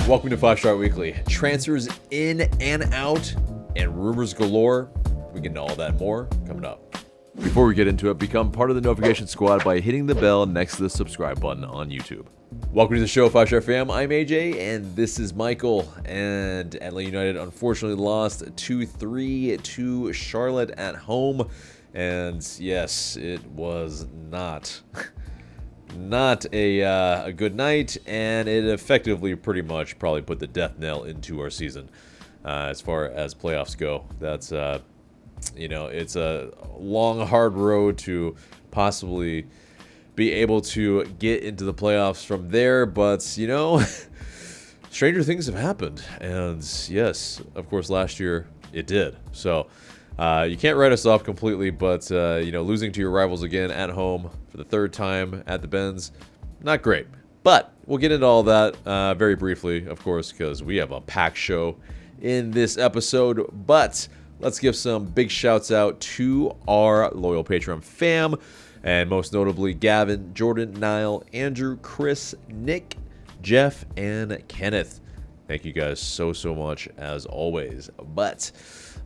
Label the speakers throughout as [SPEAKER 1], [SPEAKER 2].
[SPEAKER 1] Welcome to 5 Star Weekly. Transfers in and out and rumors galore. We get into all that and more coming up. Before we get into it, become part of the notification squad by hitting the bell next to the subscribe button on YouTube. Welcome to the show, 5 Star fam. I'm AJ and this is Michael. And Atlanta United unfortunately lost 2-3 to Charlotte at home. And yes, it was not a good night, and it effectively pretty much probably put the death knell into our season as far as playoffs go. That's it's a long, hard road to possibly be able to get into the playoffs from there, but stranger things have happened, and yes, of course, last year it did. So you can't write us off completely, but losing to your rivals again at home for the third time at the Benz, not great. But we'll get into all that very briefly, of course, because we have a packed show in this episode. But let's give some big shouts out to our loyal Patreon fam, and most notably Gavin, Jordan, Niall, Andrew, Chris, Nick, Jeff, and Kenneth. Thank you guys so much as always. But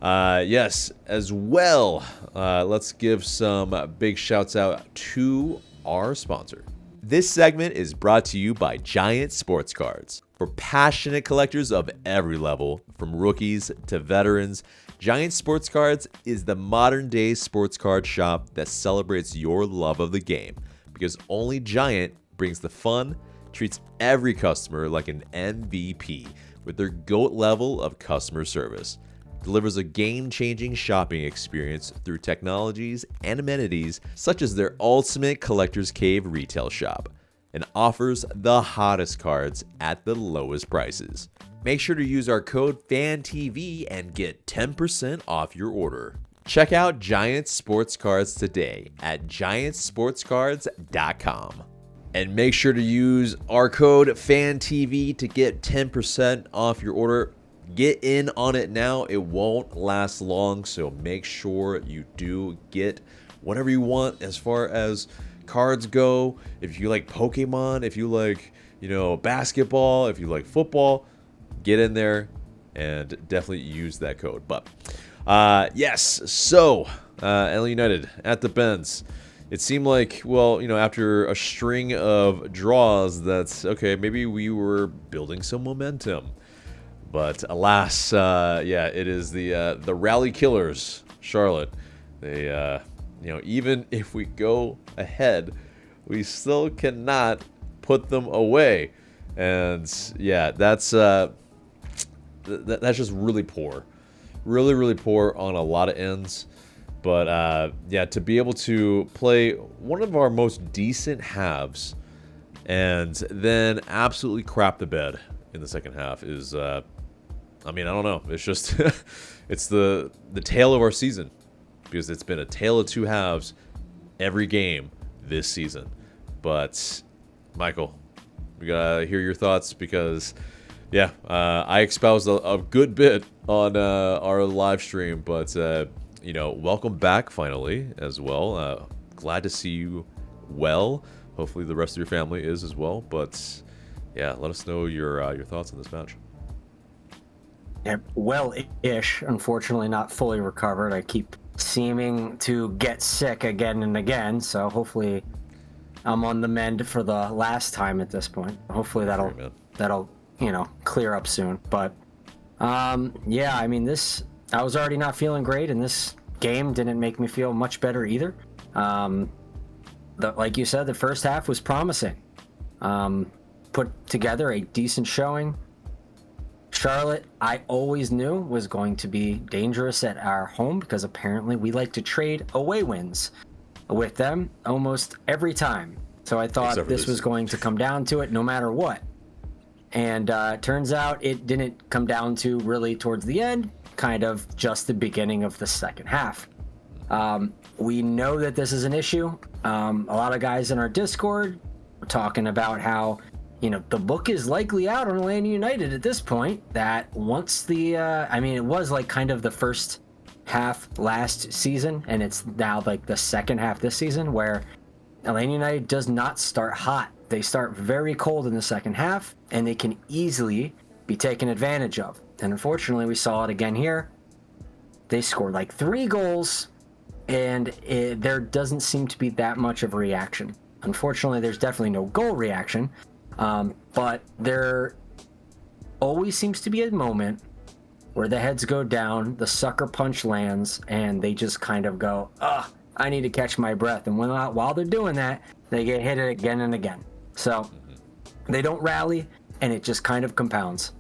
[SPEAKER 1] yes, as well, let's give some big shouts out to our sponsor. This segment is brought to you by Giant Sports Cards. For passionate collectors of every level, from rookies to veterans, Giant Sports Cards is the modern-day sports card shop that celebrates your love of the game, because only Giant brings the fun, treats every customer like an MVP with their GOAT level of customer service, delivers a game-changing shopping experience through technologies and amenities such as their Ultimate Collector's Cave retail shop, and offers the hottest cards at the lowest prices. Make sure to use our code FANTV and get 10% off your order. Check out Giant Sports Cards today at giantsportscards.com. And make sure to use our code FANTV to get 10% off your order. Get in on it now. It won't last long, so make sure you do get whatever you want as far as cards go. If you like Pokemon, if you like, basketball, if you like football, get in there and definitely use that code. But yes, so LA United at the Benz. It seemed like, after a string of draws, that's okay, maybe we were building some momentum. But alas, it is the rally killers, Charlotte. They, even if we go ahead, we still cannot put them away. And yeah, that's just really poor, really poor on a lot of ends. But to be able to play one of our most decent halves and then absolutely crap the bed in the second half is, I don't know. It's just, it's the tale of our season, because it's been a tale of two halves every game this season. But Michael, we gotta hear your thoughts, because I espoused a good bit on our live stream, but welcome back finally as well. Glad to see you well. Hopefully the rest of your family is as well. But yeah, let us know your thoughts on this match.
[SPEAKER 2] Yeah, well-ish. Unfortunately, not fully recovered. I keep seeming to get sick again and again, so hopefully I'm on the mend for the last time at this point. Hopefully that'll clear up soon. But this, I was already not feeling great, and this game didn't make me feel much better either. Like you said, the first half was promising. Put together a decent showing. Charlotte, I always knew, was going to be dangerous at our home, because apparently we like to trade away wins with them almost every time. So I thought this was going to come down to it no matter what. And turns out it didn't come down to really towards the end, kind of just the beginning of the second half. We know that this is an issue. A lot of guys in our Discord were talking about how the book is likely out on Atlanta United at this point, that once it was like kind of the first half last season, and it's now like the second half this season, where Atlanta United does not start hot. They start very cold in the second half, and they can easily be taken advantage of. And unfortunately, we saw it again here. They scored like 3 goals, and there doesn't seem to be that much of a reaction. Unfortunately, there's definitely no goal reaction, but there always seems to be a moment where the heads go down, the sucker punch lands, and they just kind of go, I need to catch my breath. And while they're doing that, they get hit again and again. So they don't rally, and it just kind of compounds.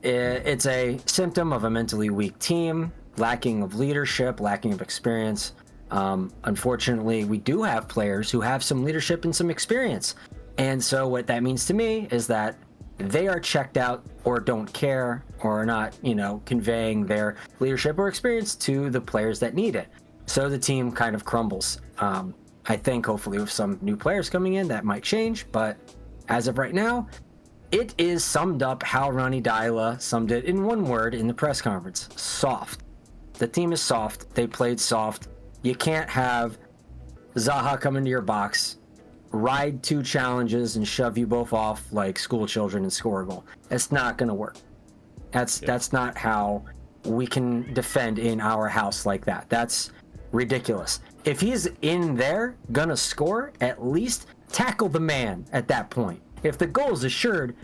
[SPEAKER 2] It's a symptom of a mentally weak team, lacking of leadership, lacking of experience. Unfortunately, we do have players who have some leadership and some experience. And so what that means to me is that they are checked out or don't care or are not, conveying their leadership or experience to the players that need it. So the team kind of crumbles. I think hopefully with some new players coming in, that might change. But as of right now, it is summed up how Ronnie Deila summed it in one word in the press conference: soft. The team is soft. They played soft. You can't have Zaha come into your box, ride 2 challenges, and shove you both off like school children and score a goal. It's not going to work. That's not how we can defend in our house like that. That's ridiculous. If he's in there gonna score, at least tackle the man at that point. If the goal is assured,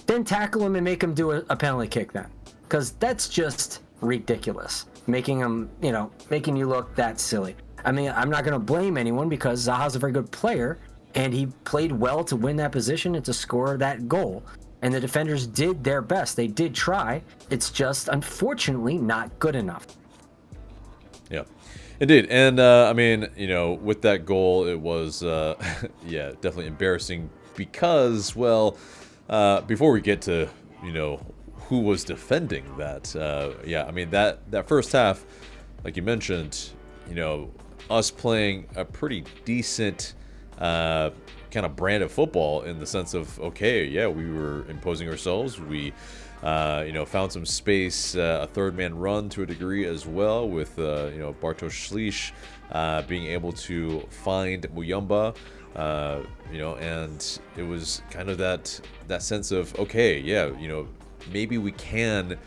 [SPEAKER 2] then tackle him and make him do a penalty kick then, because that's just ridiculous. Making you look that silly. I mean, I'm not going to blame anyone because Zaha's a very good player and he played well to win that position and to score that goal. And the defenders did their best. They did try. It's just, unfortunately, not good enough.
[SPEAKER 1] Yeah, indeed. And, with that goal, it was, definitely embarrassing because, before we get to, who was defending that, that first half, like you mentioned, us playing a pretty decent kind of brand of football in the sense of, we were imposing ourselves. We, found some space, a third man run to a degree as well with, Bartosz Klich being able to find Muyumba, and it was kind of that sense of, maybe we can,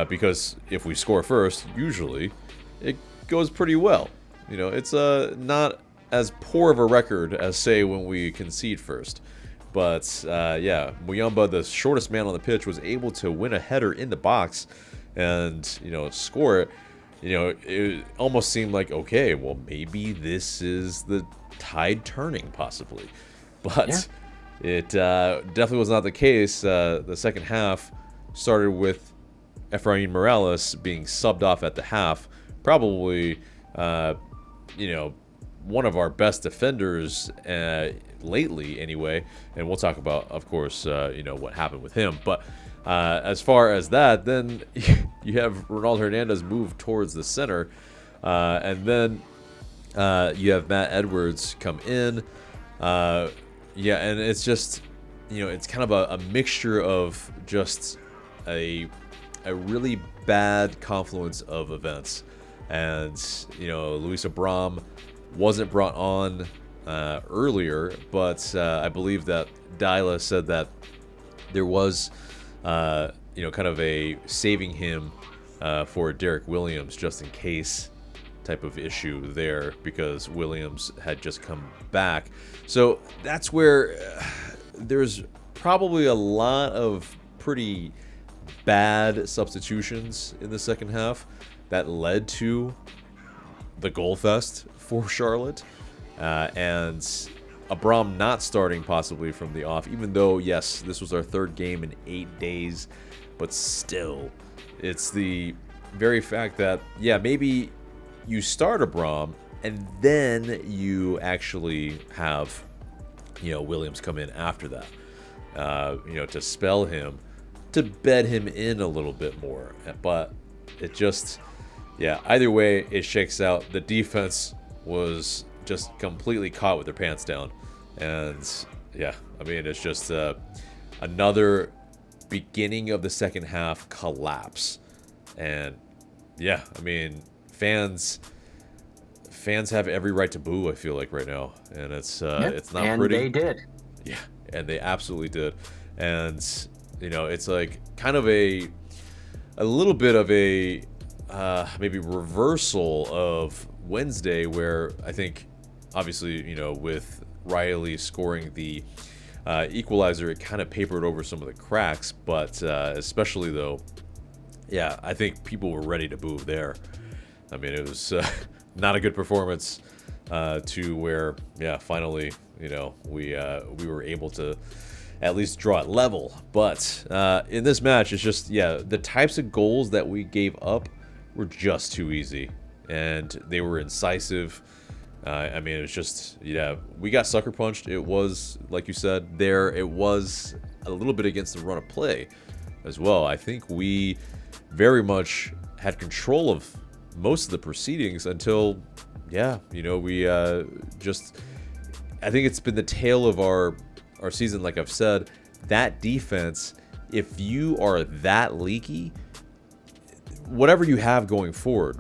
[SPEAKER 1] because if we score first, usually it goes pretty well. It's not as poor of a record as, say, when we concede first. But, Muyumba, the shortest man on the pitch, was able to win a header in the box and, score it. It almost seemed like, maybe this is the tide turning, possibly. But it definitely was not the case. The second half started with Efrain Morales being subbed off at the half. Probably, one of our best defenders lately anyway, and we'll talk about, of course, what happened with him. But as far as that, then you have Ronaldo Hernandez move towards the center, and then you have Matt Edwards come in. And it's just, it's kind of a mixture of just a really bad confluence of events. And, Luis Abram wasn't brought on earlier, but I believe that Deila said that there was, kind of a saving him for Derek Williams just in case type of issue there, because Williams had just come back. So that's where there's probably a lot of pretty bad substitutions in the second half that led to the goal fest for Charlotte, and Abram not starting possibly from the off, even though, yes, this was our third game in 8 days, but still, it's the very fact that, maybe you start Abram and then you actually have, Williams come in after that, to spell him, to bed him in a little bit more. But it just, either way, it shakes out. The defense was just completely caught with their pants down. And, it's just another beginning of the second half collapse. And, fans have every right to boo, I feel like, right now. And it's not
[SPEAKER 2] and
[SPEAKER 1] pretty.
[SPEAKER 2] And they did.
[SPEAKER 1] Yeah, and they absolutely did. And it's like kind of a little bit of a maybe reversal of Wednesday, where I think obviously, with Riley scoring the equalizer, it kind of papered over some of the cracks, but especially though, yeah, I think people were ready to boo there. I mean, it was not a good performance to where, yeah, finally, we were able to at least draw it level. But in this match, it's just, yeah, the types of goals that we gave up were just too easy, and they were incisive. I mean, it was just, yeah, we got sucker punched. It was, like you said, it was a little bit against the run of play as well. I think we very much had control of most of the proceedings until, yeah, we just, I think it's been the tale of our season. Like I've said, that defense, if you are that leaky, whatever you have going forward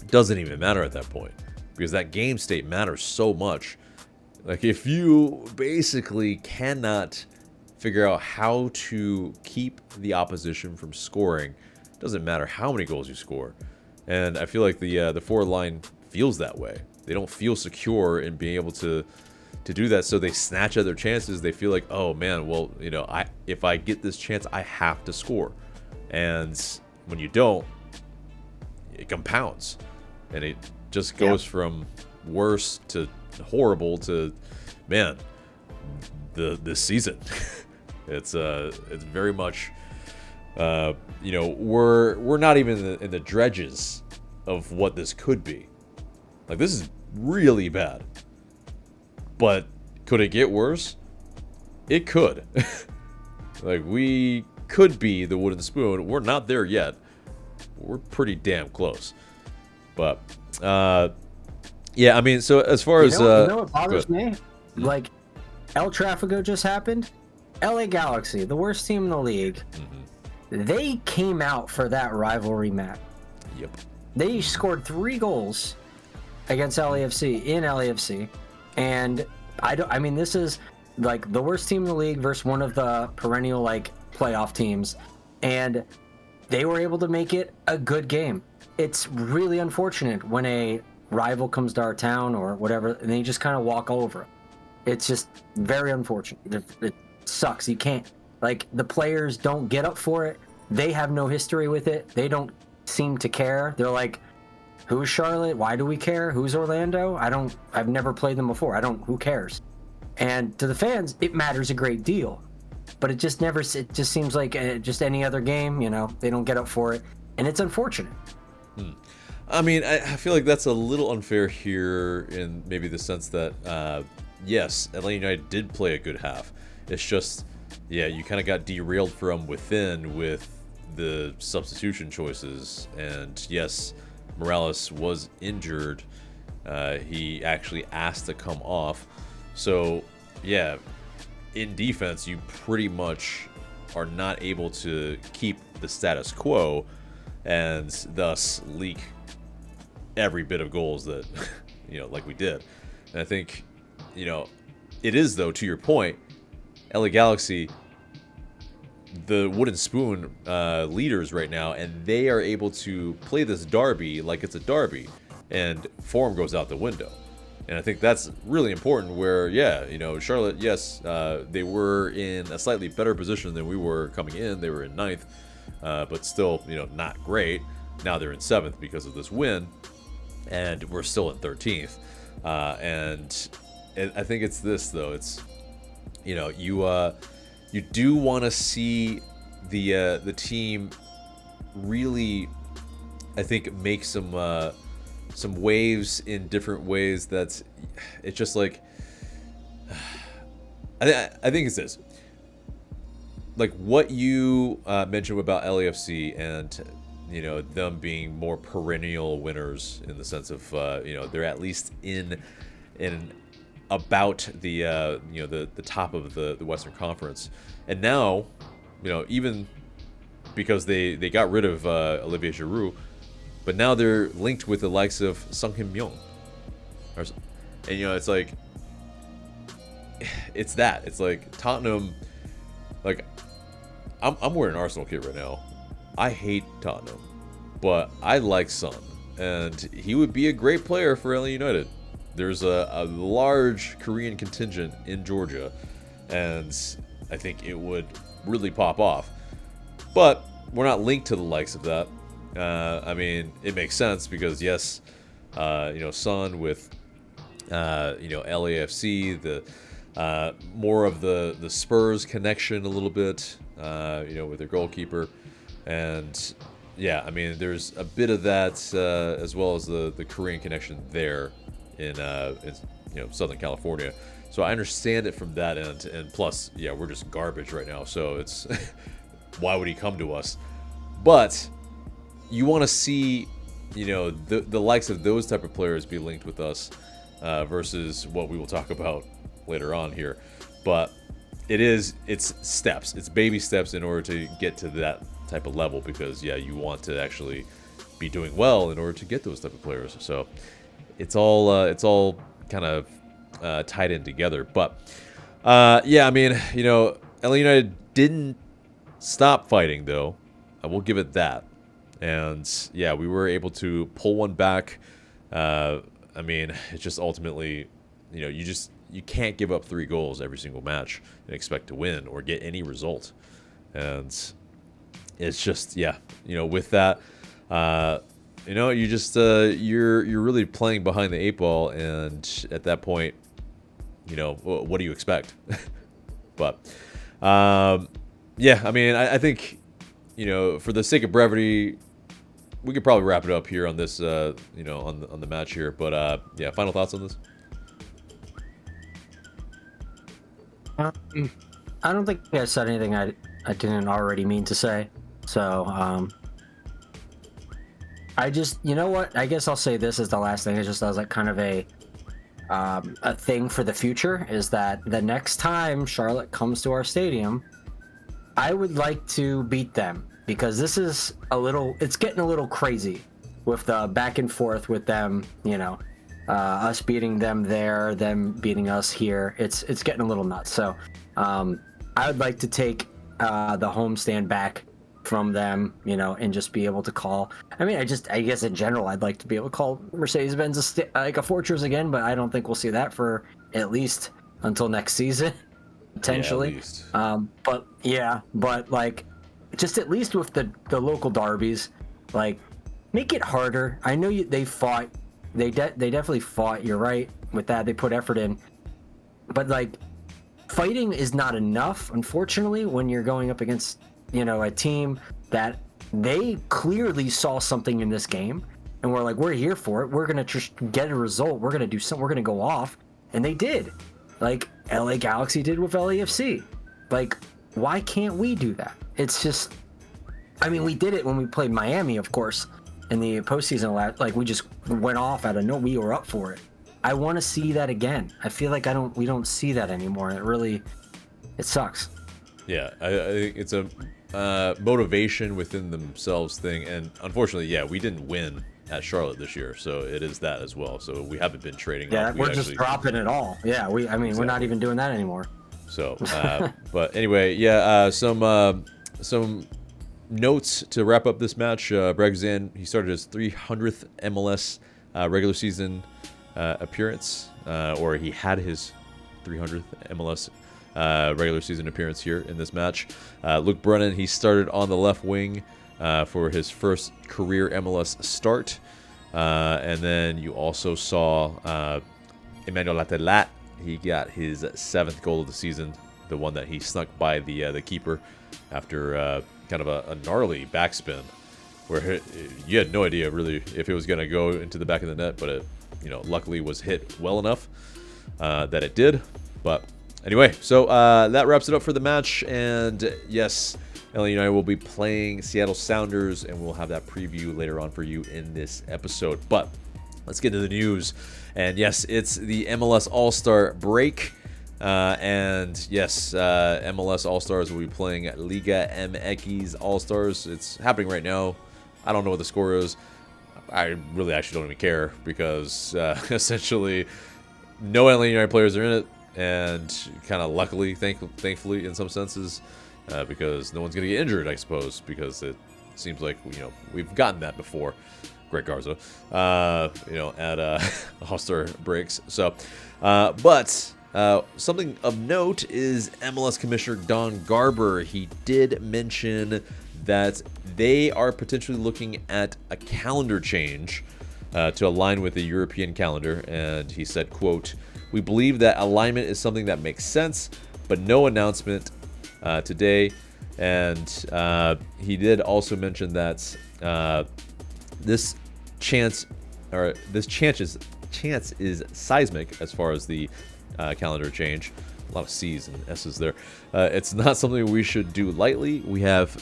[SPEAKER 1] doesn't even matter at that point, because that game state matters so much. Like, if you basically cannot figure out how to keep the opposition from scoring, it doesn't matter how many goals you score. And I feel like the forward line feels that way. They don't feel secure in being able to do that, so they snatch at their chances. They feel like, oh man, well, if I get this chance, I have to score. And when you don't, it compounds, and it just goes from worse to horrible to, man, this season. It's very much, we're not even in the dredges of what this could be. Like, this is really bad. But could it get worse? It could. Like, we could be the wooden spoon. We're not there yet. We're pretty damn close. But yeah, I mean, so as far as
[SPEAKER 2] what bothers me? Like, El Tráfico just happened. LA Galaxy, the worst team in the league. Mm-hmm. They came out for that rivalry match.
[SPEAKER 1] Yep.
[SPEAKER 2] They scored 3 goals against LAFC in LAFC, and I mean, this is like the worst team in the league versus one of the perennial like playoff teams, and they were able to make it a good game. It's really unfortunate when a rival comes to our town or whatever, and they just kind of walk over. It's just very unfortunate. It sucks. You can't, like, the players don't get up for it. They have no history with it. They don't seem to care. They're like, who's Charlotte? Why do we care? Who's Orlando? I've never played them before. Who cares? And to the fans, it matters a great deal. But it just seems like just any other game, they don't get up for it. And it's unfortunate.
[SPEAKER 1] I mean, I feel like that's a little unfair here in maybe the sense that, yes, Atlanta United did play a good half. It's just, yeah, you kind of got derailed from within with the substitution choices. And yes, Morales was injured. He actually asked to come off. So, yeah, in defense, you pretty much are not able to keep the status quo and thus leak every bit of goals that, like we did. And I think, it is, though, to your point, LA Galaxy, the wooden spoon leaders right now, and they are able to play this derby like it's a derby, and form goes out the window. And I think that's really important where, yeah, Charlotte, yes, they were in a slightly better position than we were coming in. They were in 9th, but still, not great. Now they're in 7th because of this win, and we're still in 13th. And I think it's this, though. It's, you do want to see the team really, I think, make some waves in different ways. It's just like, I think it's this, like what you mentioned about LAFC and them being more perennial winners in the sense of they're at least in about the top of the Western Conference. And now, even because they got rid of Olivier Giroud, but now they're linked with the likes of Sung Kim Myung. And it's like, it's like Tottenham, like, I'm wearing an Arsenal kit right now. I hate Tottenham, but I like Son, and he would be a great player for LA United. There's a large Korean contingent in Georgia, and I think it would really pop off. But we're not linked to the likes of that. I mean, it makes sense because yes, Son with LAFC, the more of the Spurs connection a little bit, with their goalkeeper, and yeah, I mean, there's a bit of that as well as the Korean connection there in Southern California. So I understand it from that end, and plus, yeah, we're just garbage right now. So it's why would he come to us? But you want to see, the likes of those type of players be linked with us versus what we will talk about later on here. But it's steps. It's baby steps in order to get to that type of level because, yeah, you want to actually be doing well in order to get those type of players. So it's all kind of tied in together. But, yeah, I mean, LA United didn't stop fighting, though. I will give it that. And, yeah, we were able to pull one back. I mean, it's just ultimately, you can't give up 3 goals every single match and expect to win or get any result. And it's just, yeah, with that, you just, you're really playing behind the 8 ball. And at that point, what do you expect? But, yeah, I mean, I think, for the sake of brevity, we could probably wrap it up here on this, on the match here. But, yeah, final thoughts on this?
[SPEAKER 2] I don't think I said anything I didn't already mean to say. So, I just, what? I guess I'll say this as the last thing. It's just as like kind of a thing for the future is that the next time Charlotte comes to our stadium, I would like to beat them because this is it's getting a little crazy with the back and forth with them, us beating them there, them beating us here. It's getting a little nuts. So I would like to take the homestand back from them, and just be able to call. I mean, I guess in general, I'd like to be able to call Mercedes-Benz like a fortress again, but I don't think we'll see that for at least until next season, potentially.
[SPEAKER 1] Yeah, at least.
[SPEAKER 2] But like, just at least with the local derbies, like, make it harder. I know they fought. They definitely fought. You're right with that. They put effort in, but like, fighting is not enough, unfortunately, when you're going up against a team that they clearly saw something in this game, and we're here for it. We're gonna just get a result. We're gonna do something. We're gonna go off, and they did, like LA Galaxy did with LAFC. Like, why can't we do that? It's just, I mean, we did it when we played Miami, of course, in the postseason. Like, we just went off out of no. We were up for it. I want to see that again. I feel like we don't see that anymore. And it sucks.
[SPEAKER 1] Yeah, I think it's a motivation within themselves thing. And unfortunately, yeah, we didn't win at Charlotte this year. So it is that as well. So we haven't been trading.
[SPEAKER 2] Yeah, we're just dropping it all. Yeah, exactly. We're not even doing that anymore.
[SPEAKER 1] So, but anyway, yeah, some notes to wrap up this match. Bregzan, he started his 300th MLS regular season appearance, or he had his 300th MLS regular season appearance here in this match. Luke Brennan, he started on the left wing for his first career MLS start. And then you also saw Emmanuel Latelat. He got his 7th goal of the season, the one that he snuck by the keeper after kind of a gnarly backspin, where you had no idea really if it was going to go into the back of the net, but it, luckily was hit well enough that it did. But anyway, so that wraps it up for the match. And yes, LA United will be playing Seattle Sounders, and we'll have that preview later on for you in this episode. But let's get to the news. And yes, it's the MLS All-Star break. And yes, MLS All-Stars will be playing Liga MX All-Stars. It's happening right now. I don't know what the score is. I really actually don't even care because essentially no LA United players are in it. And kind of luckily, thankfully, in some senses, because no one's going to get injured, I suppose, because it seems like, we've gotten that before. Greg Garza, at All-Star breaks. So, but something of note is MLS Commissioner Don Garber. He did mention that they are potentially looking at a calendar change to align with the European calendar. And he said, quote, "We believe that alignment is something that makes sense, but no announcement today." And he did also mention that this chance is seismic as far as the calendar change. A lot of C's and S's there. It's not something we should do lightly. We have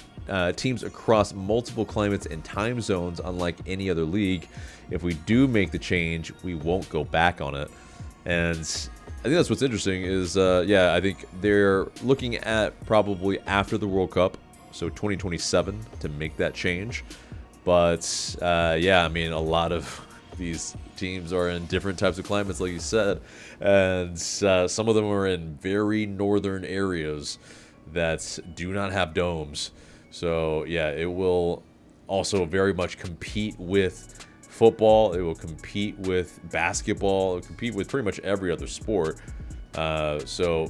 [SPEAKER 1] teams across multiple climates and time zones, unlike any other league. If we do make the change, we won't go back on it. And I think that's what's interesting is, I think they're looking at probably after the World Cup, so 2027, to make that change. But, I mean, a lot of these teams are in different types of climates, like you said, and some of them are in very northern areas that do not have domes. So, it will also very much compete with football. It will compete with basketball. It will compete with pretty much every other sport. The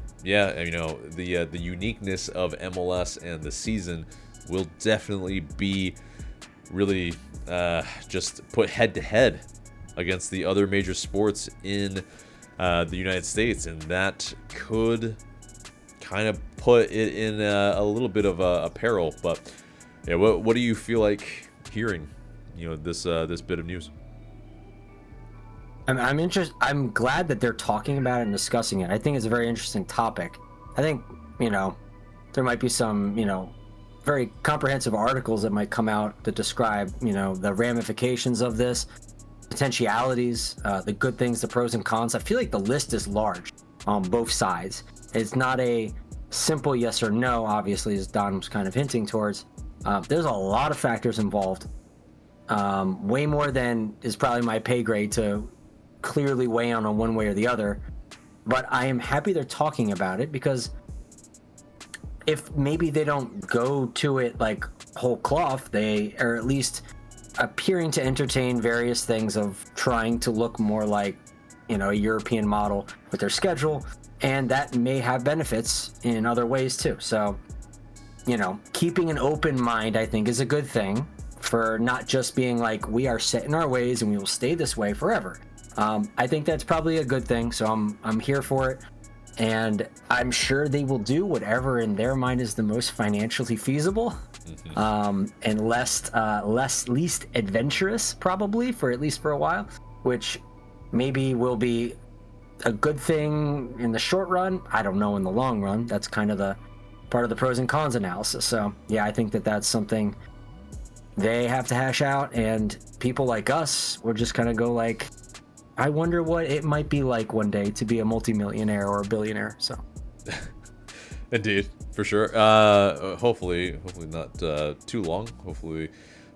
[SPEAKER 1] uniqueness of MLS and the season will definitely be really just put head to head against the other major sports in the United States, and that could kind of put it in a little bit of a peril. But what do you feel like hearing this bit of news?
[SPEAKER 2] I'm interested. I'm glad that they're talking about it and discussing it. I think it's a very interesting topic. I think there might be some very comprehensive articles that might come out that describe the ramifications of this, potentialities, the good things, the pros and cons. I feel like the list is large on both sides. It's not a simple yes or no, obviously, as Don was kind of hinting towards. There's a lot of factors involved, way more than is probably my pay grade to clearly weigh on one way or the other. But I am happy they're talking about it, because if maybe they don't go to it like whole cloth, they are at least appearing to entertain various things of trying to look more like a European model with their schedule, and that may have benefits in other ways too. So keeping an open mind, I think, is a good thing, for not just being like, we are set in our ways and we will stay this way forever. I think that's probably a good thing, so I'm here for it. And I'm sure they will do whatever in their mind is the most financially feasible, and least adventurous, probably, for at least for a while, which maybe will be a good thing in the short run. I don't know in the long run. That's kind of the part of the pros and cons analysis. So I think that that's something they have to hash out, and people like us will just kind of go like, I wonder what it might be like one day to be a multimillionaire or a billionaire. So,
[SPEAKER 1] indeed, for sure. Hopefully not too long. Hopefully,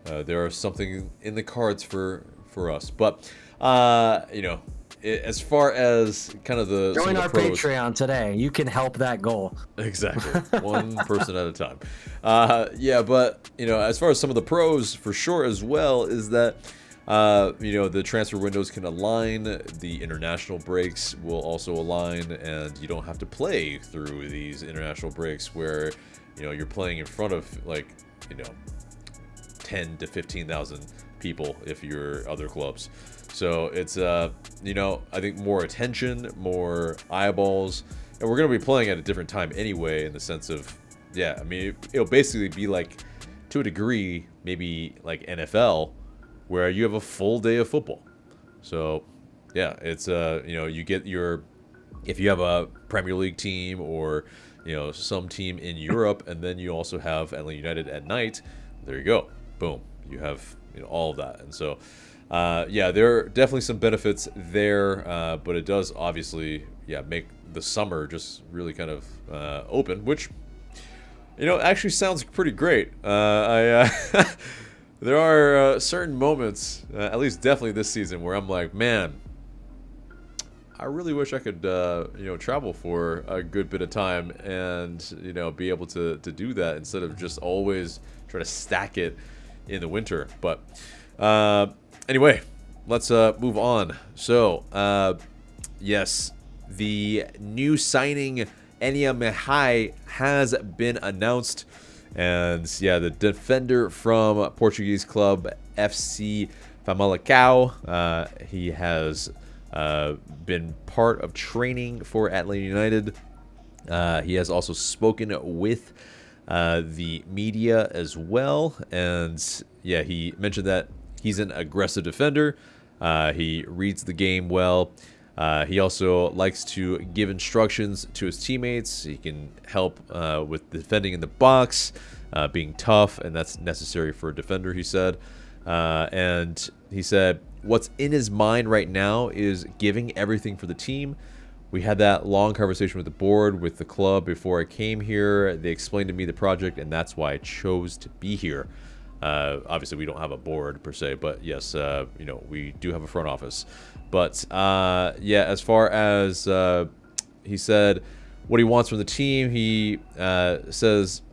[SPEAKER 1] there are something in the cards for us. But as far as kind of the
[SPEAKER 2] join our
[SPEAKER 1] pros,
[SPEAKER 2] Patreon today. You can help that goal.
[SPEAKER 1] Exactly, one person at a time. But as far as some of the pros for sure as well is that. The transfer windows can align, the international breaks will also align, and you don't have to play through these international breaks where, you're playing in front of 10 to 15,000 people if you're other clubs. So it's, I think more attention, more eyeballs, and we're going to be playing at a different time anyway, in the sense of, it'll basically be like, to a degree, maybe like NFL, where you have a full day of football. So, it's, you get if you have a Premier League team or, some team in Europe, and then you also have Atlanta United at night, there you go. Boom. You have, all of that. And so, there are definitely some benefits there, but it does obviously, make the summer just really kind of open, which, actually sounds pretty great. There are certain moments, at least definitely this season, where I'm like, man, I really wish I could, travel for a good bit of time and, be able to do that instead of just always try to stack it in the winter. But anyway, let's move on. So, yes, the new signing Enea Mihaj has been announced. And yeah, the defender from Portuguese club FC Famalicão, he has been part of training for Atlanta United. He has also spoken with the media as well. And yeah, he mentioned that he's an aggressive defender. He reads the game well. He also likes to give instructions to his teammates. He can help with defending in the box, being tough, and that's necessary for a defender, he said. And he said what's in his mind right now is giving everything for the team. We had that long conversation with the board, with the club before I came here. They explained to me the project, and that's why I chose to be here. Obviously, we don't have a board per se, but yes, we do have a front office. But yeah, as far as he said what he wants from the team, he says,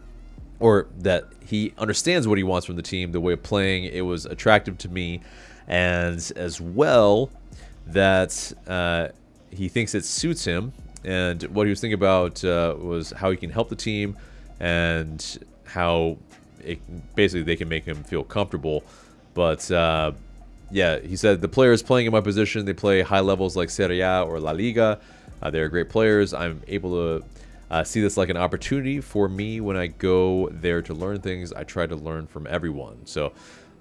[SPEAKER 1] or that he understands what he wants from the team, the way of playing. It was attractive to me, and as well that he thinks it suits him. And what he was thinking about was how he can help the team and how basically they can make him feel comfortable. But yeah, he said the players playing in my position, they play high levels like Serie A or La Liga. They're great players. I'm able to see this like an opportunity for me when I go there to learn things. I try to learn from everyone. So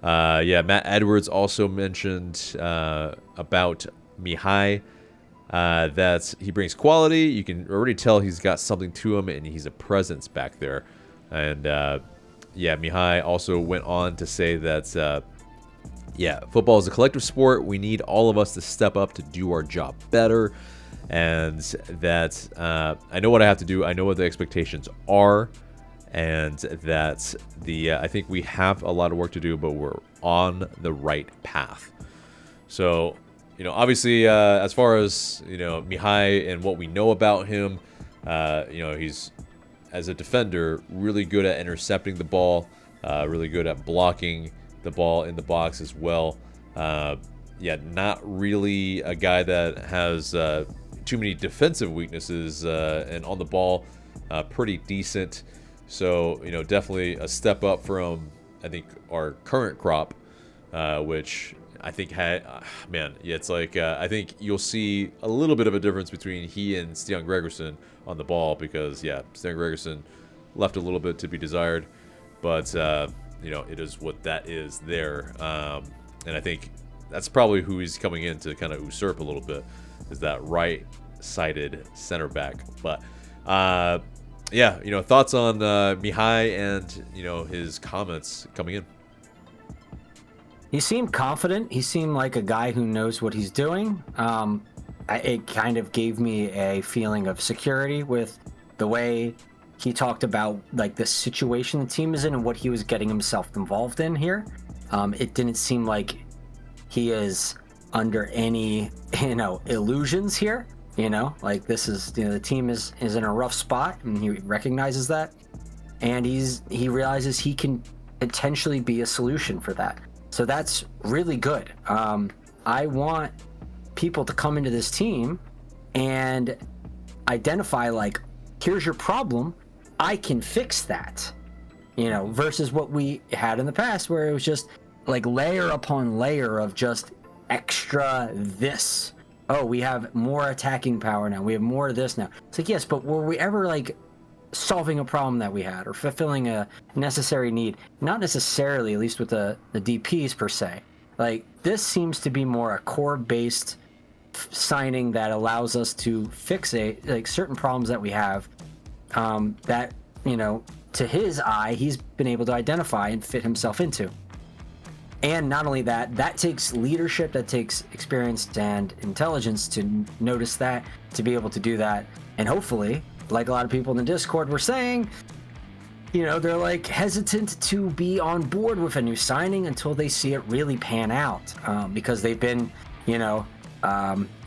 [SPEAKER 1] yeah, Matt Edwards also mentioned about Mihaj, that he brings quality. You can already tell he's got something to him, and he's a presence back there. And yeah, Mihaj also went on to say that yeah, football is a collective sport. We need all of us to step up to do our job better. And that I know what I have to do. I know what the expectations are. And that I think we have a lot of work to do, but we're on the right path. So, obviously, as far as, Mihaj and what we know about him, he's, as a defender, really good at intercepting the ball, really good at blocking the ball in the box as well. Yeah, not really a guy that has too many defensive weaknesses, and on the ball, pretty decent. So, definitely a step up from, I think, our current crop, which I think had, man, yeah, it's like, I think you'll see a little bit of a difference between he and Stian Gregerson on the ball because, yeah, Stian Gregerson left a little bit to be desired, but, it is what that is there. And I think that's probably who he's coming in to kind of usurp a little bit, is that right-sided center back. But, yeah, thoughts on Mihaj and, his comments coming in?
[SPEAKER 2] He seemed confident. He seemed like a guy who knows what he's doing. It kind of gave me a feeling of security with the way he talked about like the situation the team is in and what he was getting himself involved in here. It didn't seem like he is under any, illusions here. Like this is, the team is in a rough spot, and he recognizes that, and he realizes he can potentially be a solution for that. So that's really good. I want people to come into this team and identify like, here's your problem, I can fix that, versus what we had in the past where it was just like layer upon layer of just extra this. Oh, we have more attacking power now. We have more of this now. It's like, yes, but were we ever like solving a problem that we had or fulfilling a necessary need? Not necessarily, at least with the DPs per se. Like this seems to be more a core-based signing that allows us to fix certain problems that we have, that, to his eye, he's been able to identify and fit himself into. And not only that, that takes leadership, that takes experience and intelligence to notice that, to be able to do that. And hopefully, like a lot of people in the Discord were saying, they're like hesitant to be on board with a new signing until they see it really pan out, because they've been,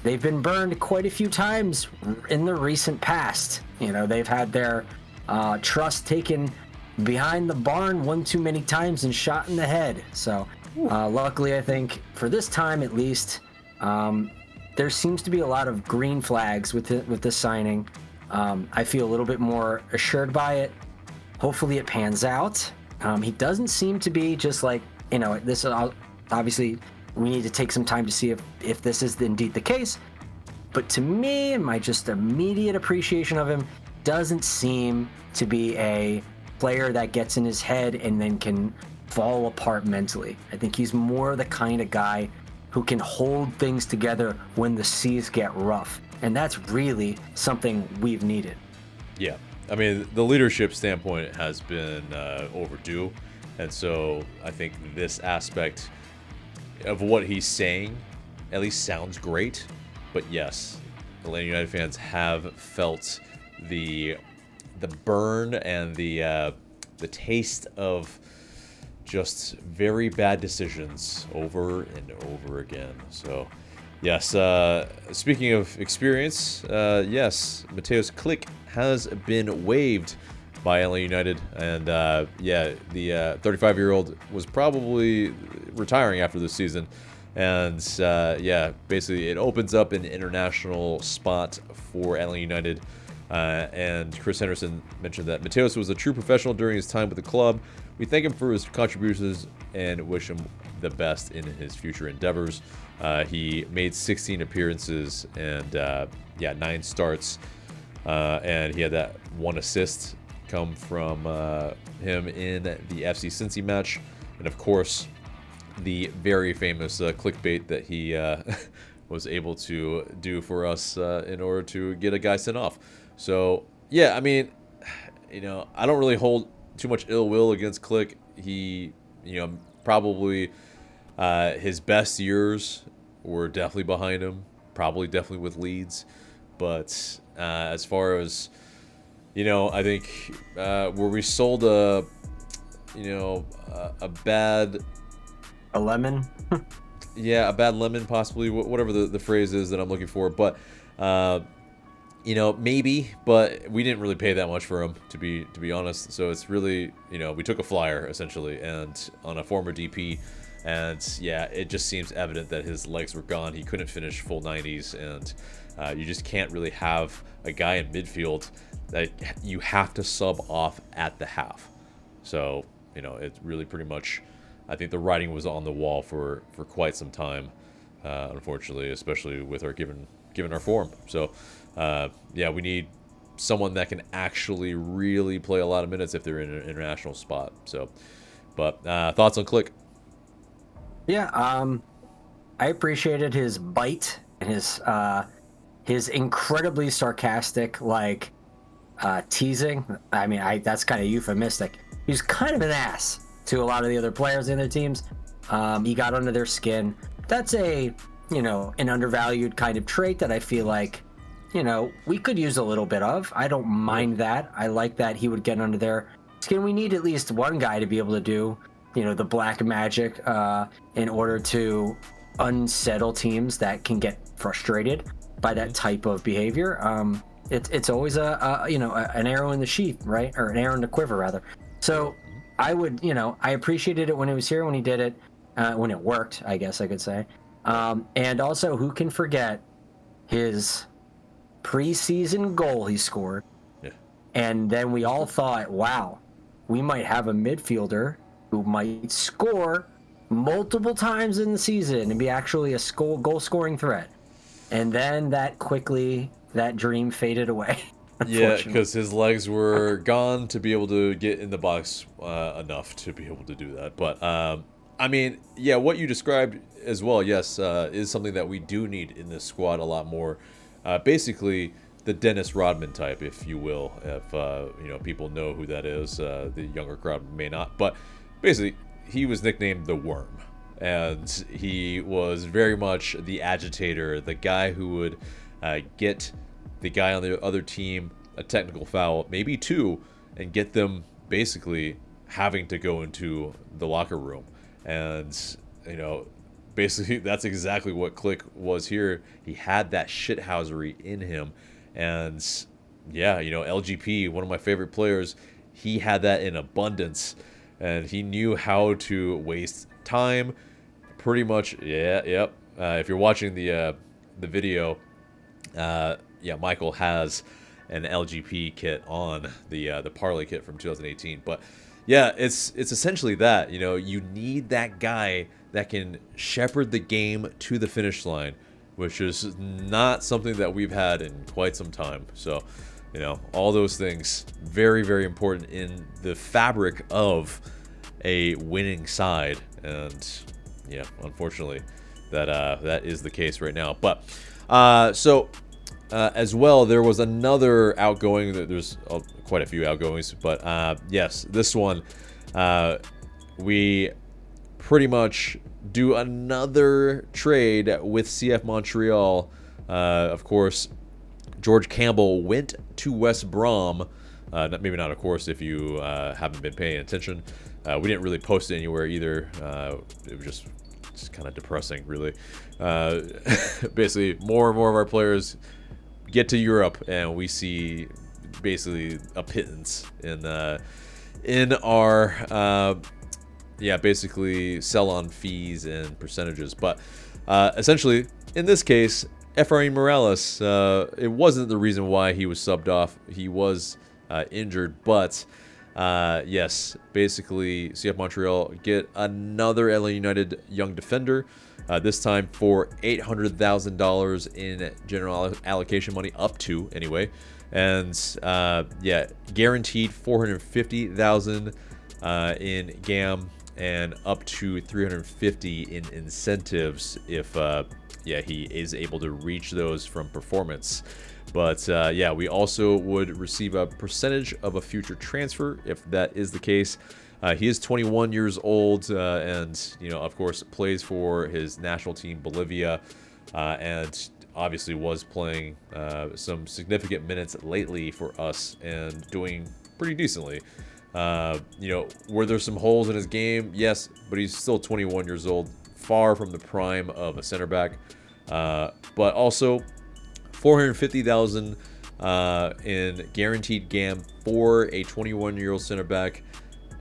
[SPEAKER 2] They've been burned quite a few times in the recent past. They've had their trust taken behind the barn one too many times and shot in the head. So luckily, I think for this time at least, there seems to be a lot of green flags with this signing. I feel a little bit more assured by it. Hopefully it pans out. He doesn't seem to be just like, this is obviously we need to take some time to see if this is indeed the case. But to me, and my just immediate appreciation of him, doesn't seem to be a player that gets in his head and then can fall apart mentally. I think he's more the kind of guy who can hold things together when the seas get rough. And that's really something we've needed.
[SPEAKER 1] Yeah. I mean, the leadership standpoint has been overdue. And so I think this aspect of what he's saying at least sounds great. But yes, Atlanta United fans have felt the burn and the taste of just very bad decisions over and over again. So, yes, speaking of experience, yes, Mateusz Klich has been waived by LA United. And, the 35-year-old was probably retiring after this season. And, basically it opens up an international spot for LA United. And Chris Henderson mentioned that Mateusz was a true professional during his time with the club. We thank him for his contributions and wish him the best in his future endeavors. He made 16 appearances and 9 starts, and he had that 1 assist come from him in the FC Cincy match, and of course the very famous clickbait that he was able to do for us in order to get a guy sent off. So yeah, I mean, I don't really hold too much ill will against Klich. He, probably his best years were definitely behind him. Definitely with Leeds. But as far as, I think where we sold a bad...
[SPEAKER 2] A lemon?
[SPEAKER 1] Yeah, a bad lemon, possibly, whatever the phrase is that I'm looking for. But... maybe, but we didn't really pay that much for him, to be honest. So it's really, we took a flyer essentially, and on a former DP, and yeah, it just seems evident that his legs were gone. He couldn't finish full 90s, and you just can't really have a guy in midfield that you have to sub off at the half. So it's really pretty much, I think the writing was on the wall for quite some time, unfortunately, especially with our given our form. So. We need someone that can actually really play a lot of minutes if they're in an international spot. So, but thoughts on Klich?
[SPEAKER 2] Yeah, I appreciated his bite and his incredibly sarcastic teasing. I mean, that's kind of euphemistic. He's kind of an ass to a lot of the other players in their teams. He got under their skin. That's an undervalued kind of trait that I feel like we could use a little bit of. I don't mind that. I like that he would get under their skin. We need at least one guy to be able to do, the black magic in order to unsettle teams that can get frustrated by that type of behavior. It's always an arrow in the sheath, right? Or an arrow in the quiver, rather. So I would, I appreciated it when it was here, when he did it, when it worked, I guess I could say. And also, who can forget his preseason goal he scored?
[SPEAKER 1] Yeah. And
[SPEAKER 2] then we all thought, wow, we might have a midfielder who might score multiple times in the season and be actually a goal scoring threat. And then that dream faded away.
[SPEAKER 1] Yeah, because his legs were gone to be able to get in the box enough to be able to do that. But I mean, yeah, what you described as well, yes, is something that we do need in this squad a lot more. Basically, the Dennis Rodman type, if you will, if people know who that is. The younger crowd may not, but basically, he was nicknamed the Worm, and he was very much the agitator, the guy who would get the guy on the other team a technical foul, maybe 2, and get them basically having to go into the locker room. And basically that's exactly what Klich was here. He had that shithousery in him, and yeah, LGP, one of my favorite players, he had that in abundance, and he knew how to waste time. Pretty much, yep. If you're watching the video, Michael has an LGP kit on the parlay kit from 2018. But yeah, it's essentially that. You need that guy that can shepherd the game to the finish line, which is not something that we've had in quite some time. So, all those things very, very important in the fabric of a winning side, and yeah, unfortunately, that is the case right now. But as well, there was another outgoing. There's quite a few outgoings, but yes, this one, we pretty much do another trade with CF Montreal. Of course, George Campbell went to West Brom. Maybe not, of course, if you haven't been paying attention. We didn't really post it anywhere either. It was just kind of depressing, really. Basically, more and more of our players get to Europe, and we see basically a pittance in our basically sell-on fees and percentages. But essentially, in this case, Efrain Morales, it wasn't the reason why he was subbed off. He was injured, but yes, basically CF Montreal get another LA United young defender, this time for $800,000 in general allocation money, up to anyway, and guaranteed $450,000 in GAM and up to $350,000 in incentives if he is able to reach those from performance. But we also would receive a percentage of a future transfer if that is the case. He is 21 years old, and of course plays for his national team Bolivia, and obviously was playing some significant minutes lately for us and doing pretty decently. Were there some holes in his game? Yes, but he's still 21 years old, far from the prime of a center back. But also $450,000 in guaranteed GAM for a 21-year-old center back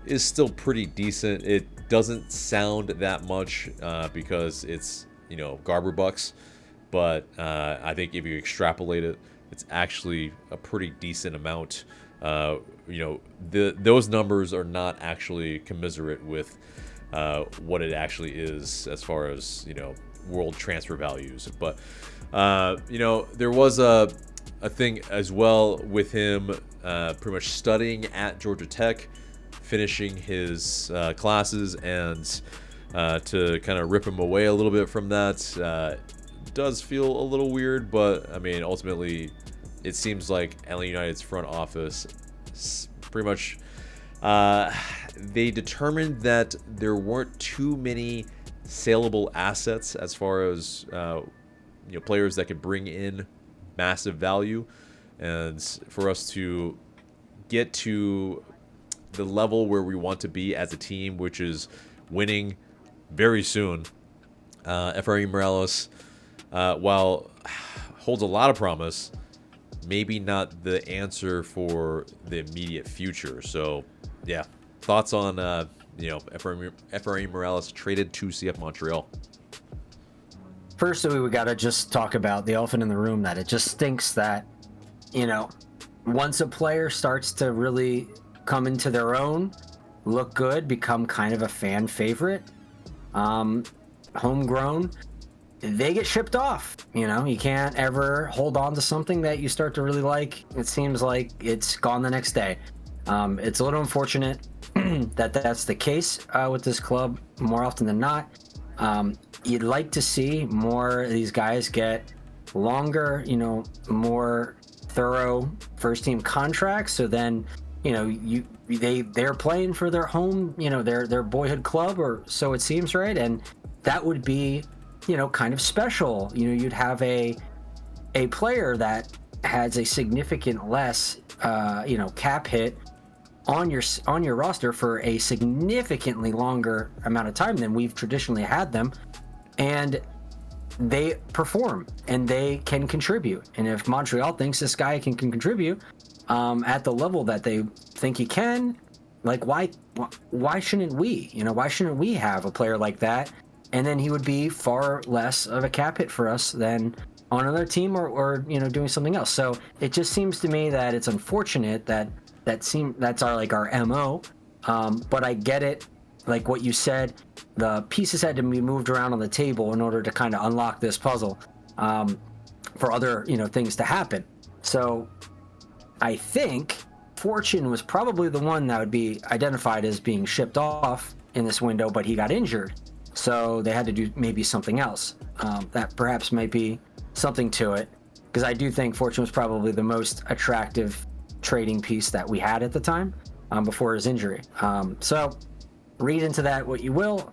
[SPEAKER 1] is still pretty decent. It doesn't sound that much because it's Garber bucks, but I think if you extrapolate it, it's actually a pretty decent amount. Those numbers are not actually commiserate with what it actually is as far as world transfer values. But there was a thing as well with him pretty much studying at Georgia Tech, finishing his classes, and to kind of rip him away a little bit from that does feel a little weird. But I mean, ultimately, it seems like LA United's front office pretty much they determined that there weren't too many saleable assets as far as players that could bring in massive value, and for us to get to the level where we want to be as a team, which is winning very soon. Efrain Morales, while holds a lot of promise, maybe not the answer for the immediate future. So yeah, thoughts on Efrain Morales traded to CF Montreal?
[SPEAKER 2] First, we got to just talk about the elephant in the room, that it just stinks that, once a player starts to really come into their own, look good, become kind of a fan favorite, homegrown, they get shipped off. You can't ever hold on to something that you start to really like. It seems like it's gone the next day. It's a little unfortunate that that's the case with this club more often than not. You'd like to see more of these guys get longer, more thorough first team contracts. So then, they're playing for their home, their boyhood club, or so it seems, right? And that would be, kind of special. You'd have a player that has a significant less, cap hit on your roster for a significantly longer amount of time than we've traditionally had them. and they perform and they can contribute. And if Montreal thinks this guy can contribute at the level that they think he can, like why shouldn't we? Why shouldn't we have a player like that? And then he would be far less of a cap hit for us than on another team or doing something else. So it just seems to me that it's unfortunate that's our MO. But I get it. Like what you said, the pieces had to be moved around on the table in order to kind of unlock this puzzle for other things to happen. So I think Fortune was probably the one that would be identified as being shipped off in this window, but he got injured. So they had to do maybe something else. That perhaps might be something to it, because I do think Fortune was probably the most attractive trading piece that we had at the time before his injury. So read into that what you will.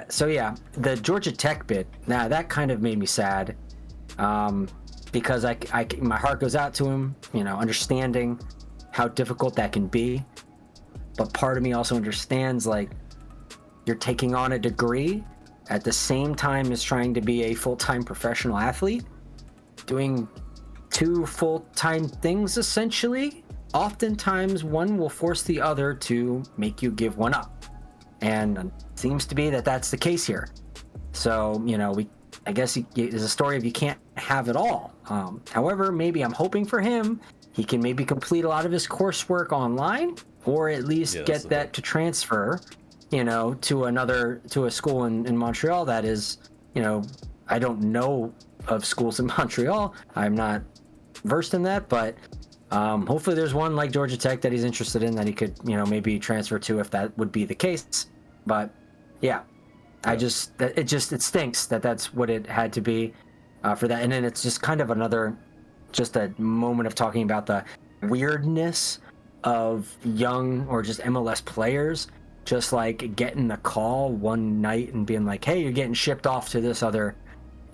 [SPEAKER 2] So yeah, the Georgia Tech bit, now that kind of made me sad, because my heart goes out to him, understanding how difficult that can be. But part of me also understands, like, you're taking on a degree at the same time as trying to be a full-time professional athlete, doing two full-time things essentially. Oftentimes one will force the other to make you give one up, and it seems to be that that's the case here. So I guess it's a story of you can't have it all. However, maybe I'm hoping for him he can maybe complete a lot of his coursework online, or at least get that to transfer to a school in Montreal that is, I don't know of schools in Montreal. I'm not versed in that, but hopefully there's one like Georgia Tech that he's interested in that he could, maybe transfer to if that would be the case. But yeah, it stinks that that's what it had to be for that. And then it's just kind of just a moment of talking about the weirdness of young or just MLS players just like getting the call one night and being like, hey, you're getting shipped off to this other,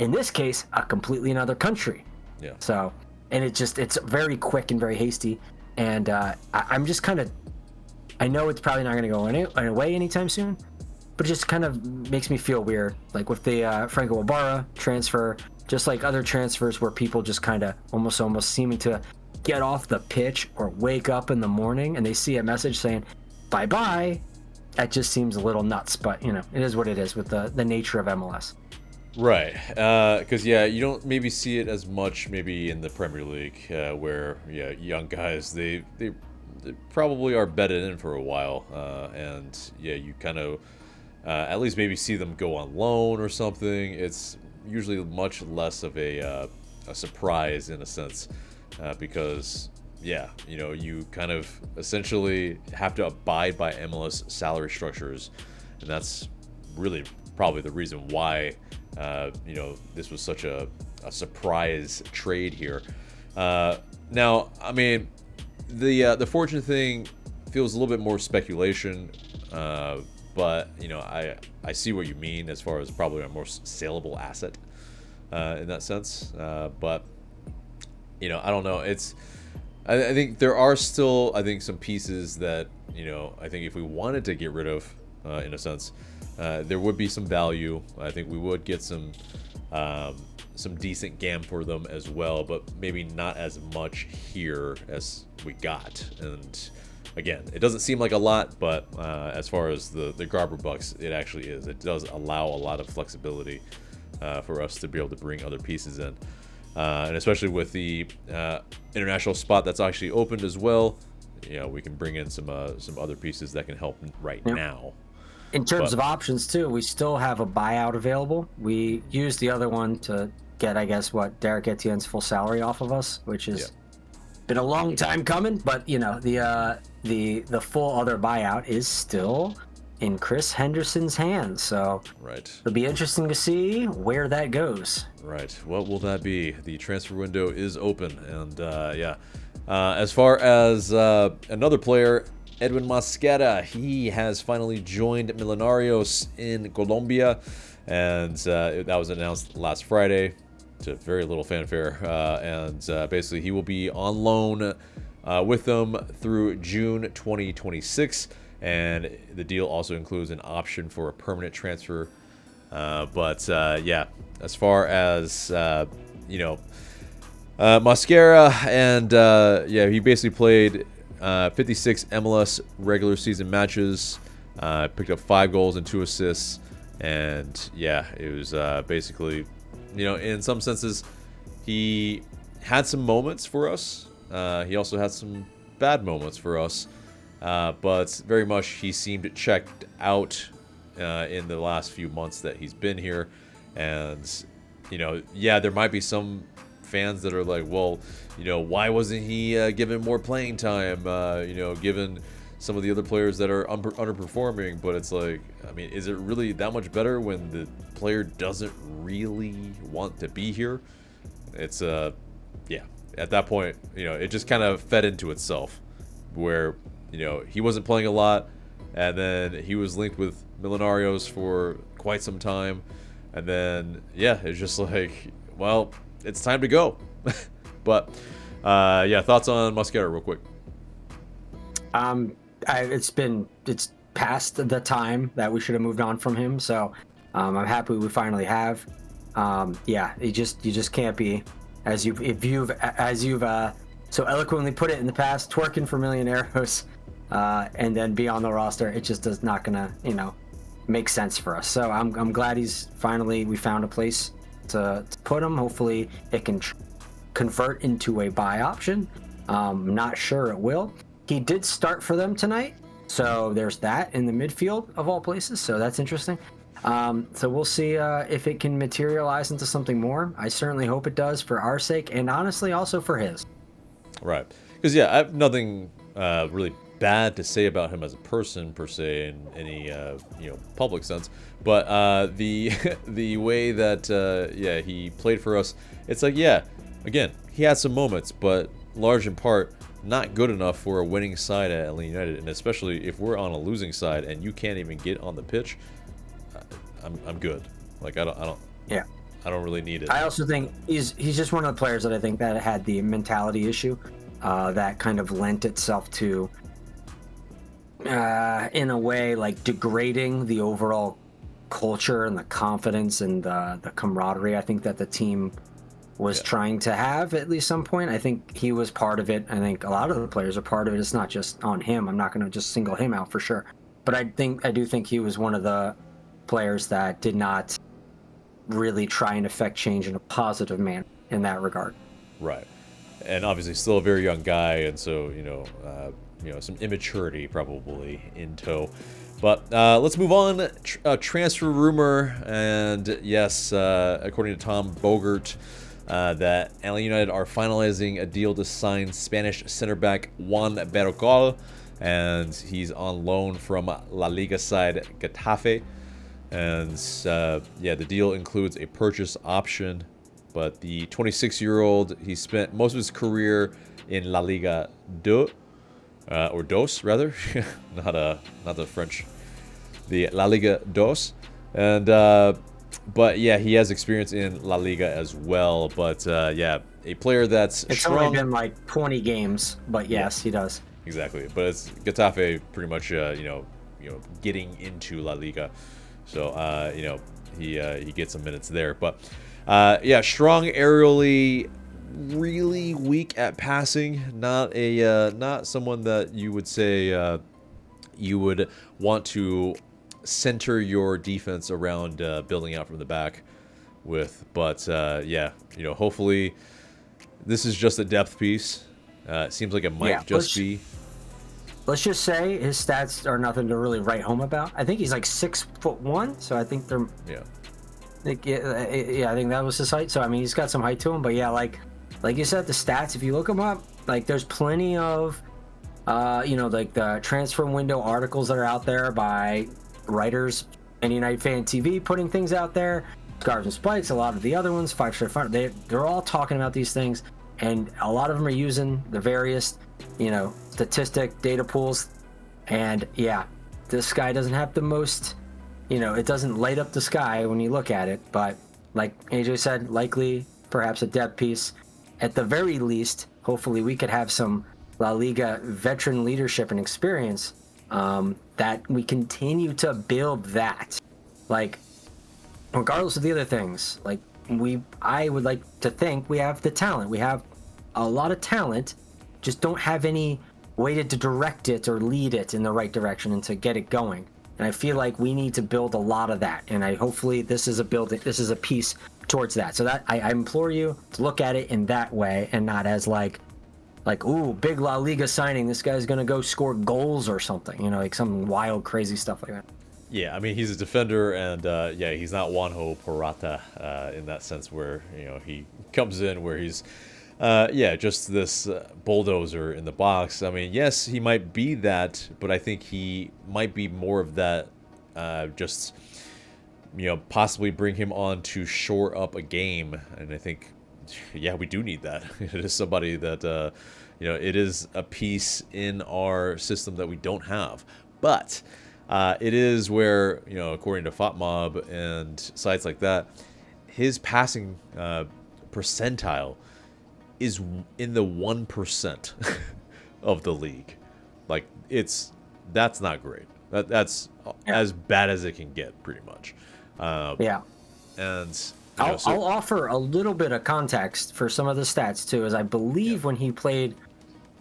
[SPEAKER 2] in this case, a completely another country.
[SPEAKER 1] Yeah.
[SPEAKER 2] So, and it's very quick and very hasty. And I'm just kind of, I know it's probably not going to go away anytime soon, but it just kind of makes me feel weird. Like with the Franco Ibarra transfer, just like other transfers where people just kind of almost seeming to get off the pitch or wake up in the morning and they see a message saying, bye-bye. That just seems a little nuts, but it is what it is with the nature of MLS.
[SPEAKER 1] Right, because you don't maybe see it as much maybe in the Premier League, where young guys they probably are bedded in for a while, and you kind of at least maybe see them go on loan or something. It's usually much less of a surprise in a sense, because you kind of essentially have to abide by MLS salary structures, and that's really probably the reason why this was such a surprise trade here. Now, I mean, the Fortune thing feels a little bit more speculation, but I see what you mean as far as probably a more saleable asset in that sense. But I don't know. I think there are still some pieces that I think if we wanted to get rid of, in a sense, there would be some value. I think we would get some decent GAM for them as well, but maybe not as much here as we got. And again, it doesn't seem like a lot, but as far as the Garber bucks, it actually is. It does allow a lot of flexibility for us to be able to bring other pieces in. And especially with the international spot that's actually opened as well, we can bring in some other pieces that can help right now.
[SPEAKER 2] In terms of options too, we still have a buyout available. We used the other one to get, I guess, Derek Etienne's full salary off of us, which has been a long time coming. But the full other buyout is still in Chris Henderson's hands. So it'll be interesting to see where that goes.
[SPEAKER 1] Right. What will that be? The transfer window is open, and as far as another player, Edwin Mosquera, he has finally joined Millonarios in Colombia, and that was announced last Friday to very little fanfare, and basically he will be on loan with them through June 2026, and the deal also includes an option for a permanent transfer Yeah, as far as Mosquera, and he basically played 56 MLS regular season matches, picked up 5 goals and 2 assists, and it was basically, in some senses, he had some moments for us. He also had some bad moments for us, but very much he seemed checked out in the last few months that he's been here, and there might be some fans that are like, well, why wasn't he given more playing time? Given some of the other players that are underperforming. But it's like, I mean, is it really that much better when the player doesn't really want to be here? It's at that point, it just kind of fed into itself, where he wasn't playing a lot, and then he was linked with Millenarios for quite some time, and then it's just like, well, it's time to go. But thoughts on Mosquera real quick.
[SPEAKER 2] It's past the time that we should have moved on from him, so I'm happy we finally have. You just can't be, as you've so eloquently put it in the past, twerking for Millonarios, and then be on the roster. It just is not gonna make sense for us. So I'm glad we found a place to put him. Hopefully it can convert into a buy option. Not sure it will. He did start for them tonight, so there's that in the midfield of all places, so that's interesting. So we'll see if it can materialize into something more. I certainly hope it does, for our sake, and honestly also for his. Right,
[SPEAKER 1] because I have nothing really bad to say about him as a person per se in any public sense, but the way that he played for us, it's like, again, he had some moments, but large in part not good enough for a winning side at Atlanta United, and especially if we're on a losing side and you can't even get on the pitch, I'm good. Like I don't really need it.
[SPEAKER 2] I also think he's just one of the players that I think that had the mentality issue that kind of lent itself to in a way like degrading the overall culture and the confidence and the camaraderie I think that the team was trying to have at least some point. I think he was part of it. I think a lot of the players are part of it. It's not just on him. I'm not going to just single him out for sure. But I do think he was one of the players that did not really try and affect change in a positive manner in that regard.
[SPEAKER 1] Right. And obviously still a very young guy, and so some immaturity probably in tow. But let's move on. Transfer rumor, and yes, according to Tom Bogert, that Atlanta United are finalizing a deal to sign Spanish center back Juan Berrocal, and he's on loan from La Liga side Getafe. And the deal includes a purchase option, but the 26-year-old, he spent most of his career in La Liga 2, or Dos rather, not the French, the La Liga 2, and but he has experience in La Liga as well. But a player that's
[SPEAKER 2] it's
[SPEAKER 1] strong.
[SPEAKER 2] Only been like 20 games, but yes, he does.
[SPEAKER 1] Exactly, but it's Getafe pretty much getting into La Liga. So he gets some minutes there, but strong aerially, really weak at passing. Not someone that you would say you would want to center your defense around building out from the back with. But hopefully this is just a depth piece. It seems like it might be.
[SPEAKER 2] Let's just say his stats are nothing to really write home about. I think he's like 6'1", so I think they're I think that was his height. So I mean, he's got some height to him, but like you said, the stats, if you look them up, like there's plenty of like the transfer window articles that are out there by writers and United Fan TV putting things out there. Scarves and Spikes, a lot of the other ones, 5 Star Fun, they're all talking about these things, and a lot of them are using the various statistic data pools, and this guy doesn't have the most, it doesn't light up the sky when you look at it, but like AJ said, likely perhaps a depth piece at the very least. Hopefully we could have some La Liga veteran leadership and experience, that we continue to build that. Like regardless of the other things, like I would like to think we have the talent. We have a lot of talent, just don't have any way to direct it or lead it in the right direction and to get it going. And I feel like we need to build a lot of that. And hopefully this is a piece towards that. So that I implore you to look at it in that way and not as like, ooh, big La Liga signing. This guy's going to go score goals or something, you know, like some wild, crazy stuff like that.
[SPEAKER 1] Yeah, I mean, he's a defender, and he's not Juanjo Porata in that sense where, you know, he comes in where he's, just this bulldozer in the box. I mean, yes, he might be that, but I think he might be more of that, just, you know, possibly bring him on to shore up a game. And I think, yeah, we do need that. It is somebody that, it is a piece in our system that we don't have. But it is where, you know, according to FotMob and sites like that, his passing percentile is in the 1% of the league. Like, that's not great. That's as bad as it can get, pretty much. And
[SPEAKER 2] I'll offer a little bit of context for some of the stats too, as I believe when he played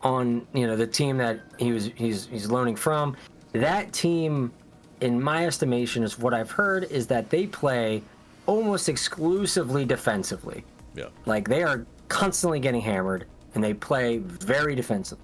[SPEAKER 2] on, you know, the team that he's loaning from, that team, in my estimation, is what I've heard, is that they play almost exclusively defensively.
[SPEAKER 1] Yeah.
[SPEAKER 2] Like, they are constantly getting hammered, and they play very defensive.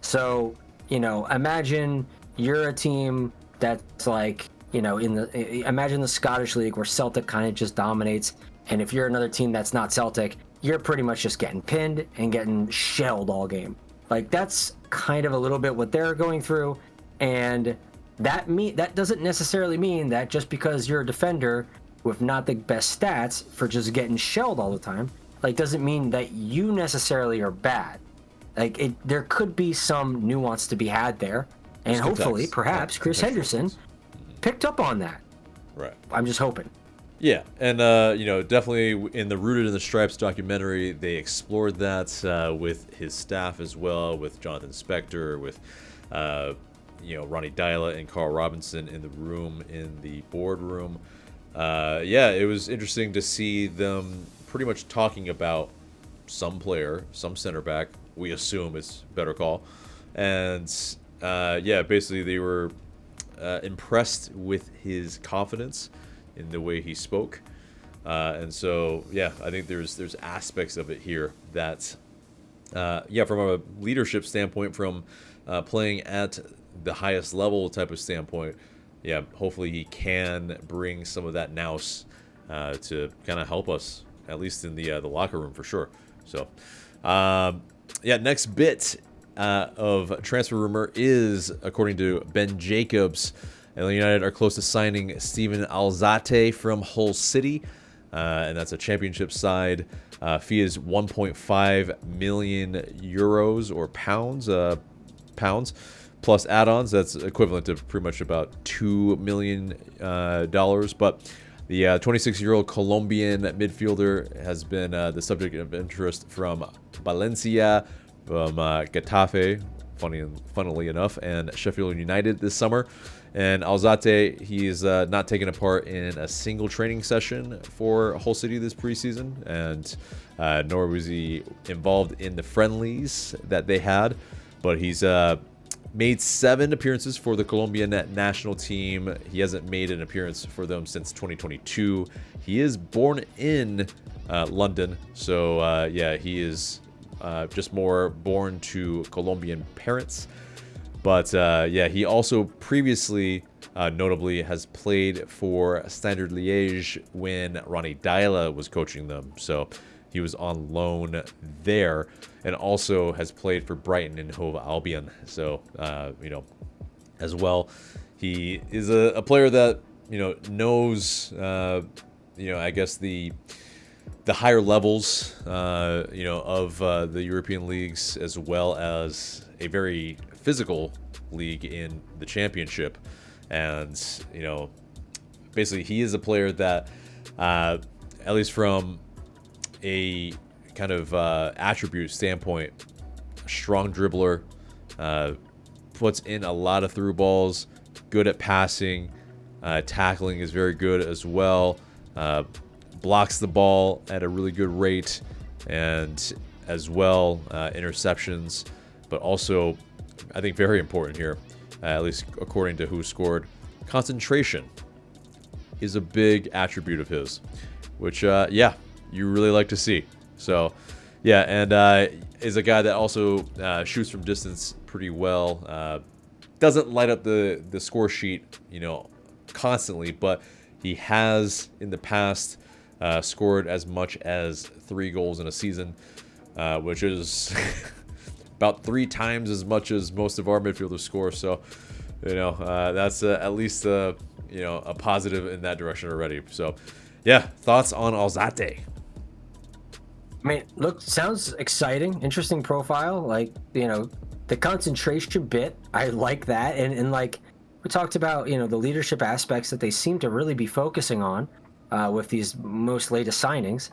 [SPEAKER 2] So, you know, imagine you're a team that's like, you know, imagine the Scottish League where Celtic kind of just dominates, and if you're another team that's not Celtic, you're pretty much just getting pinned and getting shelled all game. Like, that's kind of a little bit what they're going through. And that doesn't necessarily mean that just because you're a defender with not the best stats for just getting shelled all the time, like, doesn't mean that you necessarily are bad. Like, there could be some nuance to be had there, and hopefully, perhaps, Chris Henderson picked up on that.
[SPEAKER 1] Right.
[SPEAKER 2] I'm just hoping.
[SPEAKER 1] Yeah, and definitely in the Rooted in the Stripes documentary, they explored that with his staff as well, with Jonathan Spector, with Ronnie Dyla and Carl Robinson in the room, in the boardroom. It was interesting to see them pretty much talking about some player, some center back, we assume it's Berrocal. And basically they were impressed with his confidence in the way he spoke. And so, I think there's aspects of it here that, from a leadership standpoint, from playing at the highest level type of standpoint, hopefully he can bring some of that nous to kind of help us, at least in the locker room for sure. So, next bit of transfer rumor is, according to Ben Jacobs, Atlanta United are close to signing Steven Alzate from Hull City, and that's a championship side. Fee is 1.5 million euros or pounds plus add-ons. That's equivalent to pretty much about $2 million. But the 26-year-old Colombian midfielder has been the subject of interest from Valencia, from Getafe, funnily enough, and Sheffield United this summer. And Alzate, he's not taken a part in a single training session for Hull City this preseason, and nor was he involved in the friendlies that they had. But he's made 7 appearances for the Colombian national team. He hasn't made an appearance for them since 2022. He is born in London, so he is just more born to Colombian parents. But he also previously, notably, has played for Standard Liège when Ronnie Dyla was coaching them. So he was on loan there, and also has played for Brighton and Hove Albion. So, as well, he is a player that, knows, I guess the higher levels, of the European leagues, as well as a very physical league in the championship. And, basically he is a player that, at least from a kind of attribute standpoint, a strong dribbler, puts in a lot of through balls, good at passing, tackling is very good as well. blocks the ball at a really good rate, and as well interceptions, but also I think very important here, at least according to Who Scored, concentration is a big attribute of his, which yeah, you really like to see. So yeah, and is a guy that also shoots from distance pretty well. Doesn't light up the score sheet, constantly, but he has in the past scored as much as 3 goals in a season, which is about 3 times as much as most of our midfielders score. So, that's at least a positive in that direction already. So, yeah, thoughts on Alzate?
[SPEAKER 2] I mean, sounds exciting, interesting profile. Like, the concentration bit, I like that. And like we talked about, the leadership aspects that they seem to really be focusing on with these most latest signings.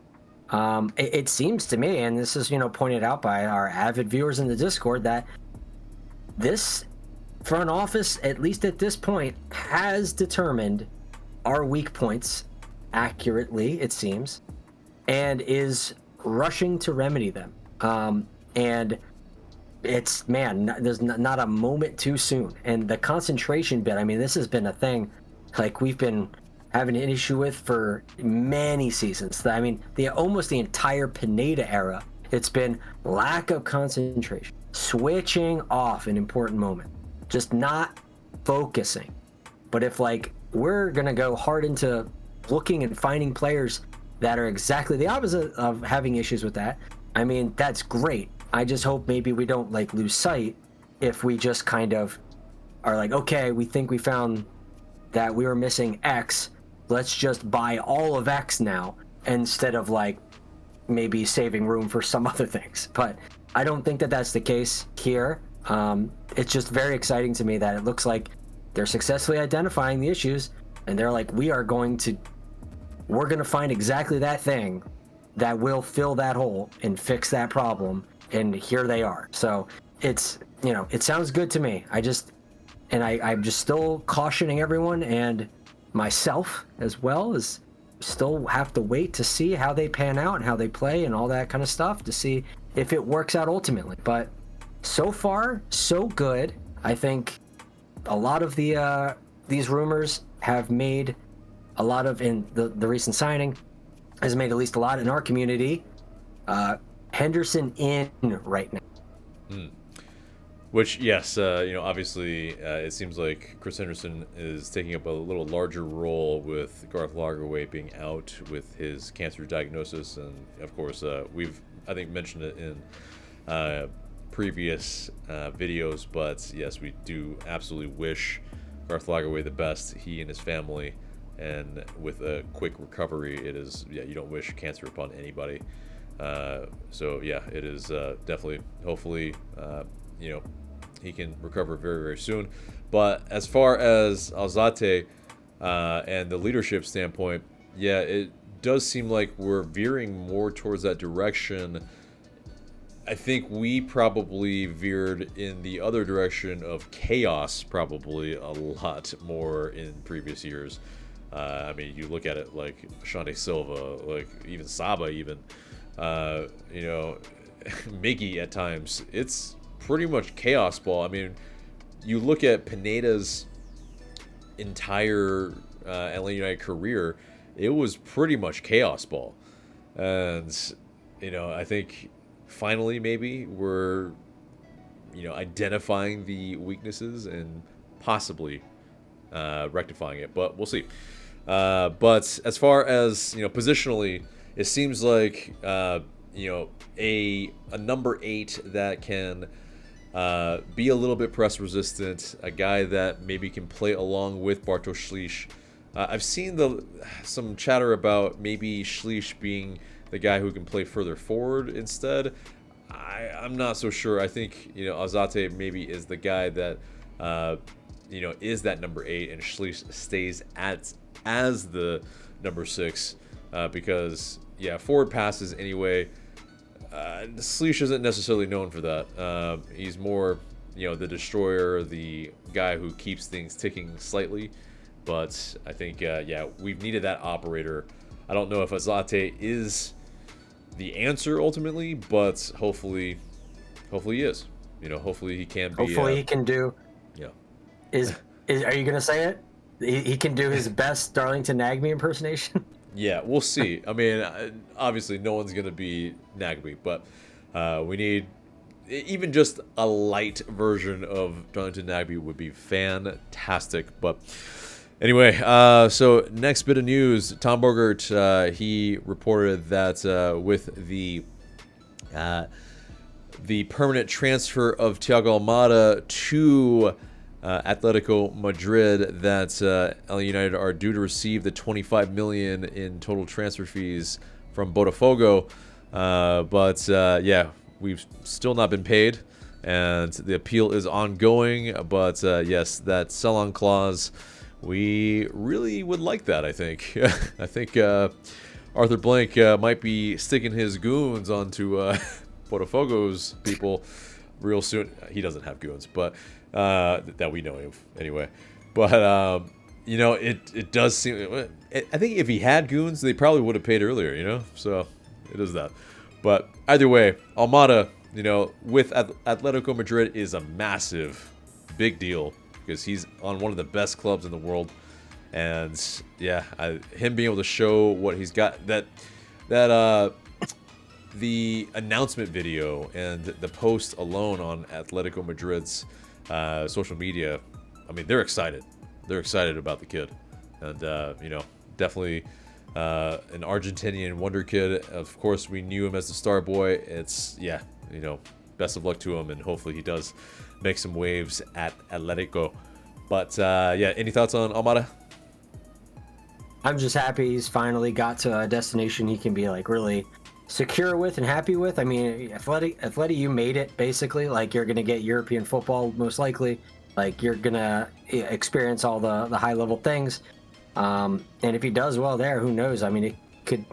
[SPEAKER 2] It seems to me, and this is, pointed out by our avid viewers in the Discord, that this front office, at least at this point, has determined our weak points accurately, it seems, and is rushing to remedy them. And it's, there's not a moment too soon. And the concentration bit, I mean, this has been a thing like we've been having an issue with for many seasons. I mean, almost the entire Pineda era, it's been lack of concentration, switching off in important moments, just not focusing. But if we're gonna go hard into looking and finding players that are exactly the opposite of having issues with that, I mean, that's great. I just hope maybe we don't lose sight if we just kind of are okay, we think we found that we were missing X, let's just buy all of X now, instead of maybe saving room for some other things. But I don't think that that's the case here. It's just very exciting to me that it looks like they're successfully identifying the issues, and they're we're going to find exactly that thing that will fill that hole and fix that problem, and here they are. So it's, it sounds good to me. I'm just still cautioning everyone, and myself as well, as still have to wait to see how they pan out and how they play and all that kind of stuff to see if it works out ultimately. But so far, so good. I think a lot of these rumors have made a lot of, in the recent signing has made at least a lot in our community. Henderson in right now.
[SPEAKER 1] Which, yes, obviously it seems like Chris Henderson is taking up a little larger role with Garth Lagerwey being out with his cancer diagnosis. And, of course, we've, I think, mentioned it in previous videos. But, yes, we do absolutely wish Garth Lagerwey the best, he and his family. And with a quick recovery, it is, you don't wish cancer upon anybody. So, yeah, it is definitely, hopefully, he can recover very, very soon. But as far as Alzate and the leadership standpoint, yeah, it does seem like we're veering more towards that direction. I think we probably veered in the other direction of chaos probably a lot more in previous years. I mean, you look at it like Shante Silva, even Saba, Miggy at times. It's pretty much chaos ball. I mean, you look at Pineda's entire Atlanta United career, it was pretty much chaos ball. And, I think finally maybe we're, identifying the weaknesses and possibly rectifying it. But we'll see. But as far as, positionally, it seems like, a number 8 that can be a little bit press resistant, a guy that maybe can play along with Bartosz Klich. I've seen some chatter about maybe Klich being the guy who can play further forward instead. I'm not so sure. I think, Alzate maybe is the guy that, is that number 8, and Klich stays as the number 6 because, forward passes anyway. Klich isn't necessarily known for that. He's more, the destroyer, the guy who keeps things ticking slightly. But I think, we've needed that operator I don't know if Alzate is the answer ultimately, but hopefully he is. Hopefully he can be.
[SPEAKER 2] Hopefully he can do.
[SPEAKER 1] Yeah.
[SPEAKER 2] Is are you gonna say it? He can do his best Darlington Nagbe impersonation.
[SPEAKER 1] Yeah, we'll see. I mean, obviously no one's gonna be Nagbe, but we need even just a light version of Darlington Nagbe would be fantastic. But anyway, so next bit of news: Tom Bogert, he reported that with the permanent transfer of Thiago Almada to Atletico Madrid, that LA United are due to receive the 25 million in total transfer fees from Botafogo. But yeah, we've still not been paid, and the appeal is ongoing. But yes, that sell-on clause, we really would like that. I think. I think Arthur Blank might be sticking his goons onto Botafogo's people real soon. He doesn't have goons, but that we know of anyway. But it does seem. I think if he had goons, they probably would have paid earlier. So it is that. But either way, Almada, with Atletico Madrid is a massive, big deal because he's on one of the best clubs in the world, and yeah, him being able to show what he's got, that the announcement video and the post alone on Atletico Madrid's social media, I mean, they're excited. They're excited about the kid, and definitely an Argentinian wonder kid. Of course, we knew him as the star boy. It's best of luck to him, and hopefully he does make some waves at Atletico. But yeah, any thoughts on Almada?
[SPEAKER 2] I'm just happy he's finally got to a destination he can be like really secure with and happy with. I mean, Atleti, you made it basically. Like, you're gonna get European football most likely. Like, you're gonna experience all the high level things. And if he does well there, who knows? I mean, it could.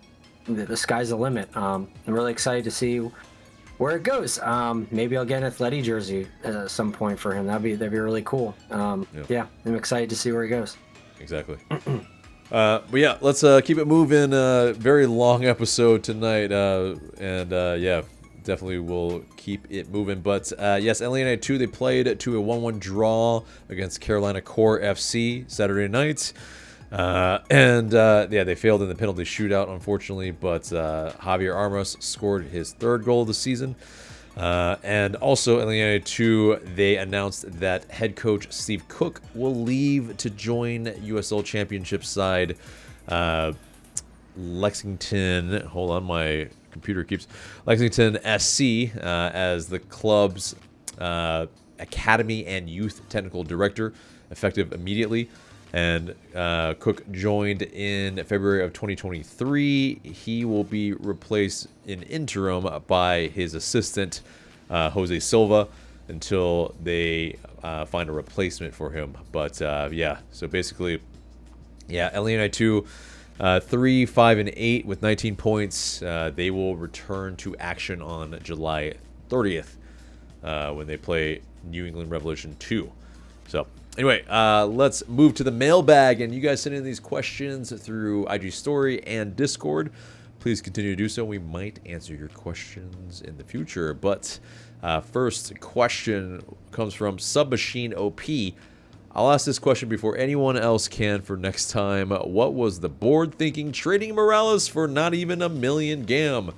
[SPEAKER 2] The sky's the limit. I'm really excited to see where it goes. Maybe I'll get an Atleti jersey at some point for him. That'd be really cool. Yeah, I'm excited to see where he goes.
[SPEAKER 1] Exactly. But yeah, let's keep it moving. Very long episode tonight, and yeah, definitely will keep it moving. But yes, LA United 2, they played to a 1-1 draw against Carolina Core FC Saturday night. And yeah, they failed in the penalty shootout, unfortunately, but Javier Armas scored his third goal of the season. And also, LA United 2, they announced that head coach Steve Cook will leave to join USL Championship side Lexington. Hold on, my computer keeps. Lexington SC as the club's academy and youth technical director, effective immediately. And Cook joined in February of 2023. He will be replaced in interim by his assistant, Jose Silva, until they find a replacement for him. But yeah, so basically, yeah, LA United 2, 3, 5, and 8 with 19 points. They will return to action on July 30th when they play New England Revolution 2. So anyway, let's move to the mailbag, and you guys send in these questions through IG Story and Discord. Please continue to do so. We might answer your questions in the future. But first question comes from Submachine OP. I'll ask this question before anyone else can for next time. What was the board thinking trading Morales for not even $1 million GAM?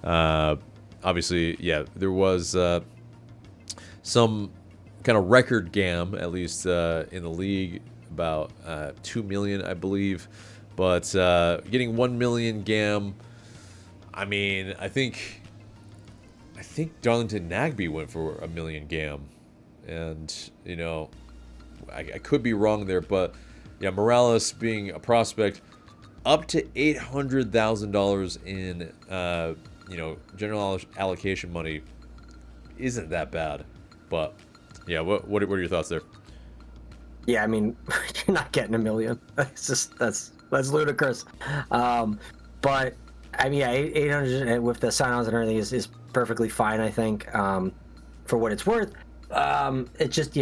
[SPEAKER 1] Obviously, yeah, there was some kind of record GAM, at least in the league, about 2 million, I believe. But getting 1 million GAM, I mean, I think Darlington Nagbe went for 1 million GAM, and I could be wrong there, but yeah, Morales being a prospect, up to $800,000 in general allocation money isn't that bad, but. Yeah, what are your thoughts there?
[SPEAKER 2] Yeah, I mean, you're not getting $1 million. That's ludicrous. But I mean, yeah, 800 with the sign-ons and everything is perfectly fine, I think, for what it's worth. It's just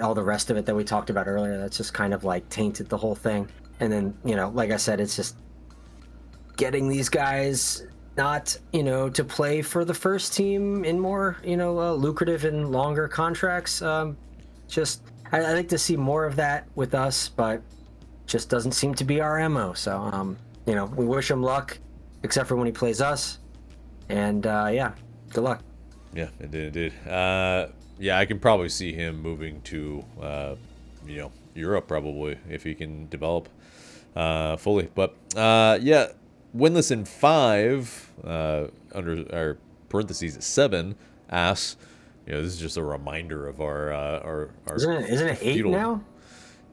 [SPEAKER 2] all the rest of it that we talked about earlier. That's just kind of like tainted the whole thing. And then like I said, it's just getting these guys not, to play for the first team in more, lucrative and longer contracts. Just, I like to see more of that with us, but just doesn't seem to be our MO. So, we wish him luck, except for when he plays us. And, good luck.
[SPEAKER 1] Yeah, indeed. I can probably see him moving to, Europe probably if he can develop fully. But, winless in 5, under our parentheses 7, asks, this is just a reminder of our
[SPEAKER 2] Isn't it 8 now?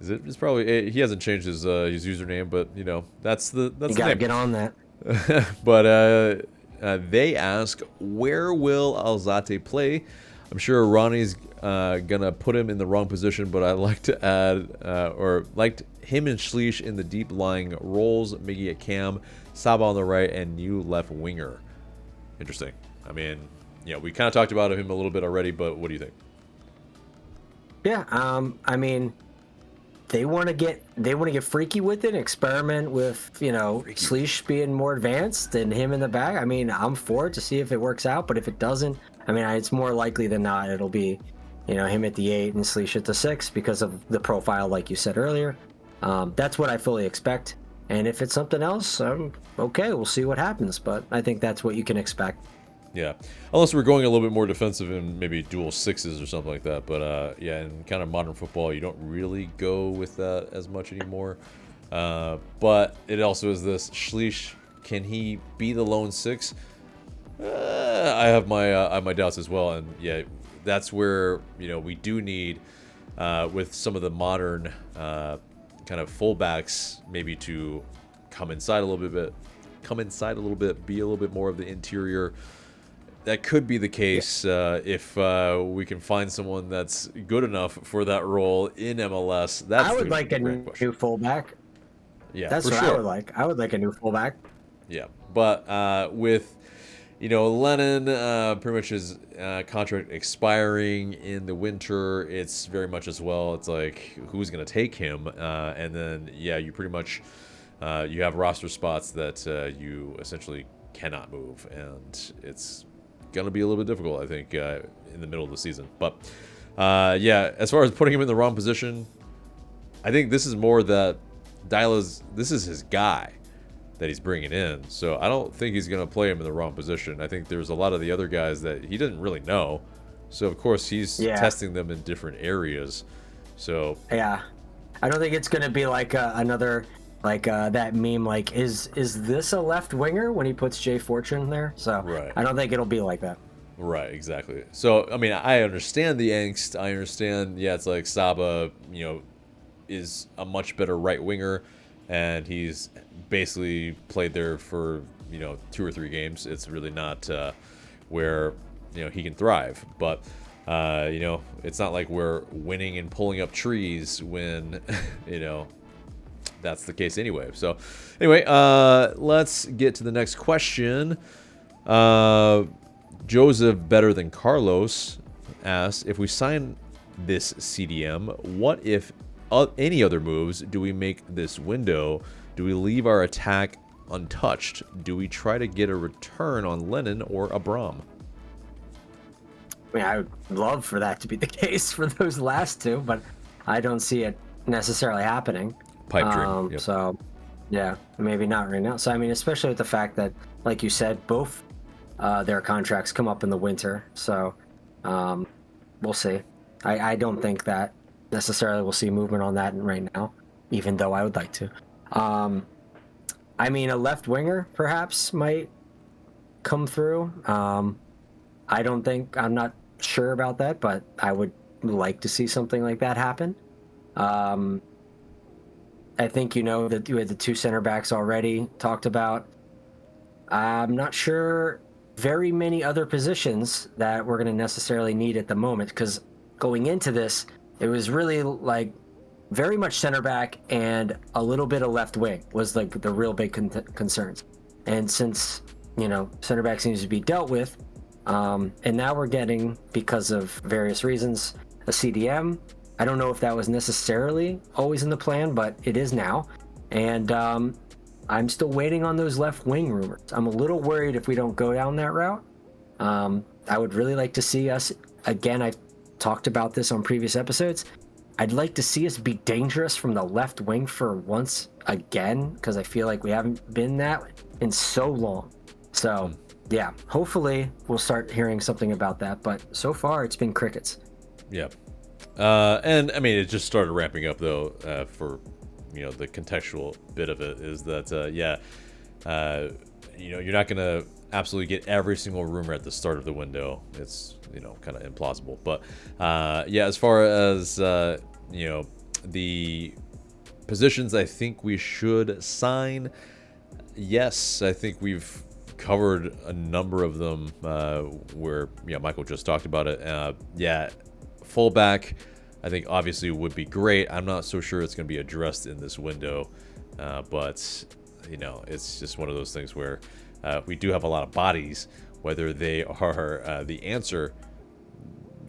[SPEAKER 1] Is it? It's probably 8. He hasn't changed his username, but that's the
[SPEAKER 2] you gotta get on that.
[SPEAKER 1] But they ask, where will Alzate play? I'm sure Ronnie's gonna put him in the wrong position, but I'd like to add, or liked him and Klich in the deep lying roles, Miggy at cam, Saba on the right, and new left winger. Interesting. I mean, we kind of talked about him a little bit already, but what do you think?
[SPEAKER 2] Yeah, I mean, they want to get freaky with it, experiment with Klich being more advanced than him in the back. I mean, I'm for it to see if it works out, but if it doesn't, I mean, it's more likely than not it'll be him at the 8 and Klich at the 6 because of the profile, like you said earlier. That's what I fully expect. And if it's something else, okay, we'll see what happens. But I think that's what you can expect.
[SPEAKER 1] Yeah, unless we're going a little bit more defensive in maybe dual 6s or something like that. But in kind of modern football, you don't really go with that as much anymore. But it also is this Klich. Can he be the lone 6? I have my doubts as well. And that's where we do need with some of the modern kind of fullbacks maybe to come inside a little bit, be a little bit more of the interior. That could be the case if we can find someone that's good enough for that role in MLS.
[SPEAKER 2] I would like a new fullback.
[SPEAKER 1] Yeah,
[SPEAKER 2] that's what sure. I would like. I would like a new fullback.
[SPEAKER 1] Yeah, but with Lennon pretty much his contract expiring in the winter, it's very much as well. It's like who's going to take him, and then you pretty much you have roster spots that you essentially cannot move, and it's going to be a little bit difficult, I think, in the middle of the season. But as far as putting him in the wrong position, I think this is more that this is his guy that he's bringing in. So I don't think he's going to play him in the wrong position. I think there's a lot of the other guys that he didn't really know. So, of course, he's testing them in different areas. So
[SPEAKER 2] yeah, I don't think it's going to be like another that meme, like, is this a left winger when he puts Jay Fortune there? So
[SPEAKER 1] right.
[SPEAKER 2] I don't think it'll be like that.
[SPEAKER 1] Right, exactly. So, I mean, I understand the angst. I understand, it's like Saba, is a much better right winger, and he's basically played there for, 2 or 3 games. It's really not where, he can thrive. But, it's not like we're winning and pulling up trees when, that's the case anyway. So anyway, let's get to the next question. Joseph Better Than Carlos asks, if we sign this CDM, what if any other moves do we make this window? Do we leave our attack untouched? Do we try to get a return on Lennon or Abram?
[SPEAKER 2] I mean, I would love for that to be the case for those last two, but I don't see it necessarily happening.
[SPEAKER 1] Pipe dream. Yep.
[SPEAKER 2] So, maybe not right now. So, I mean, especially with the fact that, like you said, both their contracts come up in the winter. So, we'll see. I don't think that necessarily we'll see movement on that right now, even though I would like to. I mean, a left winger perhaps might come through. I'm not sure about that, but I would like to see something like that happen. I think that you had the 2 center backs already talked about. I'm not sure very many other positions that we're going to necessarily need at the moment, because going into this, it was really like very much center back and a little bit of left wing was like the real big concerns. And since, center back seems to be dealt with, and now we're getting, because of various reasons, a CDM. I don't know if that was necessarily always in the plan, but it is now. And I'm still waiting on those left wing rumors. I'm a little worried if we don't go down that route. I would really like to see us, again, I've talked about this on previous episodes. I'd like to see us be dangerous from the left wing for once again, because I feel like we haven't been that in so long. So, yeah, hopefully we'll start hearing something about that. But so far, it's been crickets.
[SPEAKER 1] Yeah. And, I mean, it just started ramping up, though, for, the contextual bit of it is that, you're not going to absolutely get every single rumor at the start of the window. It's kind of implausible, but as far as the positions I think we should sign, yes, I think we've covered a number of them where Michael just talked about it. Fullback I think obviously would be great. I'm not so sure it's going to be addressed in this window, but it's just one of those things where we do have a lot of bodies. Whether they are the answer,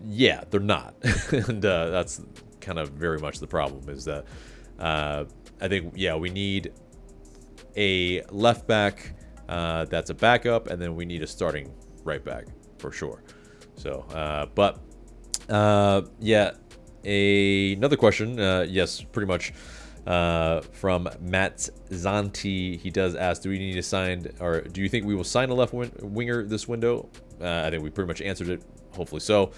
[SPEAKER 1] they're not. And that's kind of very much the problem is that I think, we need a left back that's a backup, and then we need a starting right back for sure. So, another question, yes, pretty much from Matt Zanti. He does ask, do we need to sign, or do you think we will sign a left winger this window? I think we pretty much answered it, hopefully so.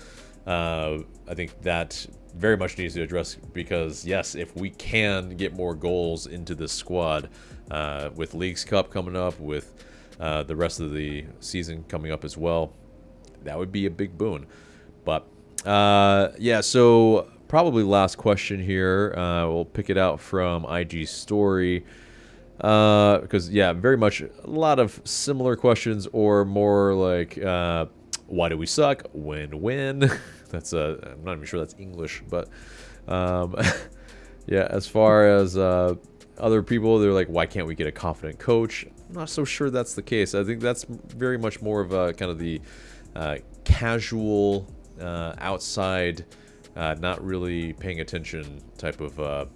[SPEAKER 1] I think that very much needs to address because, yes, if we can get more goals into this squad with Leagues Cup coming up, with the rest of the season coming up as well, that would be a big boon. But, so probably last question here. We'll pick it out from IG Story. Because, very much a lot of similar questions or more like, why do we suck? Win-win. That's I'm not even sure that's English, but as far as other people, they're like, why can't we get a confident coach? I'm not so sure that's the case. I think that's very much more of a kind of the casual, outside, not really paying attention type of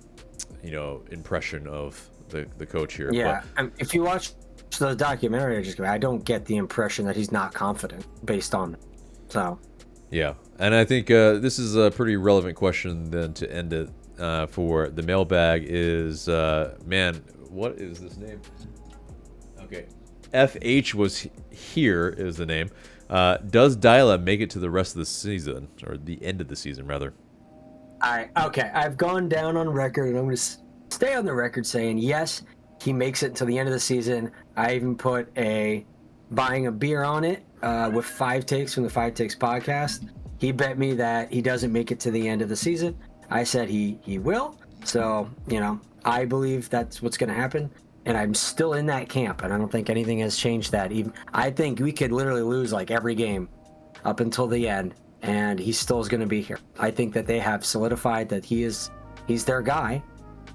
[SPEAKER 1] impression of the coach here.
[SPEAKER 2] Yeah, if you watch the documentary, I don't get the impression that he's not confident based on it. So.
[SPEAKER 1] Yeah, and I think this is a pretty relevant question then to end it for the mailbag is, what is this name? Okay, FH was here is the name. Does Dyla make it to the rest of the season, or the end of the season, rather?
[SPEAKER 2] I've gone down on record, and I'm going to stay on the record saying, yes, he makes it until the end of the season. I even put buying a beer on it with 5 Takes from the 5 Takes podcast. He bet me that he doesn't make it to the end of the season. I said he will. So, I believe that's what's going to happen. And I'm still in that camp, and I don't think anything has changed that. Even I think we could literally lose like every game up until the end, and he still is going to be here. I think that they have solidified that he's their guy,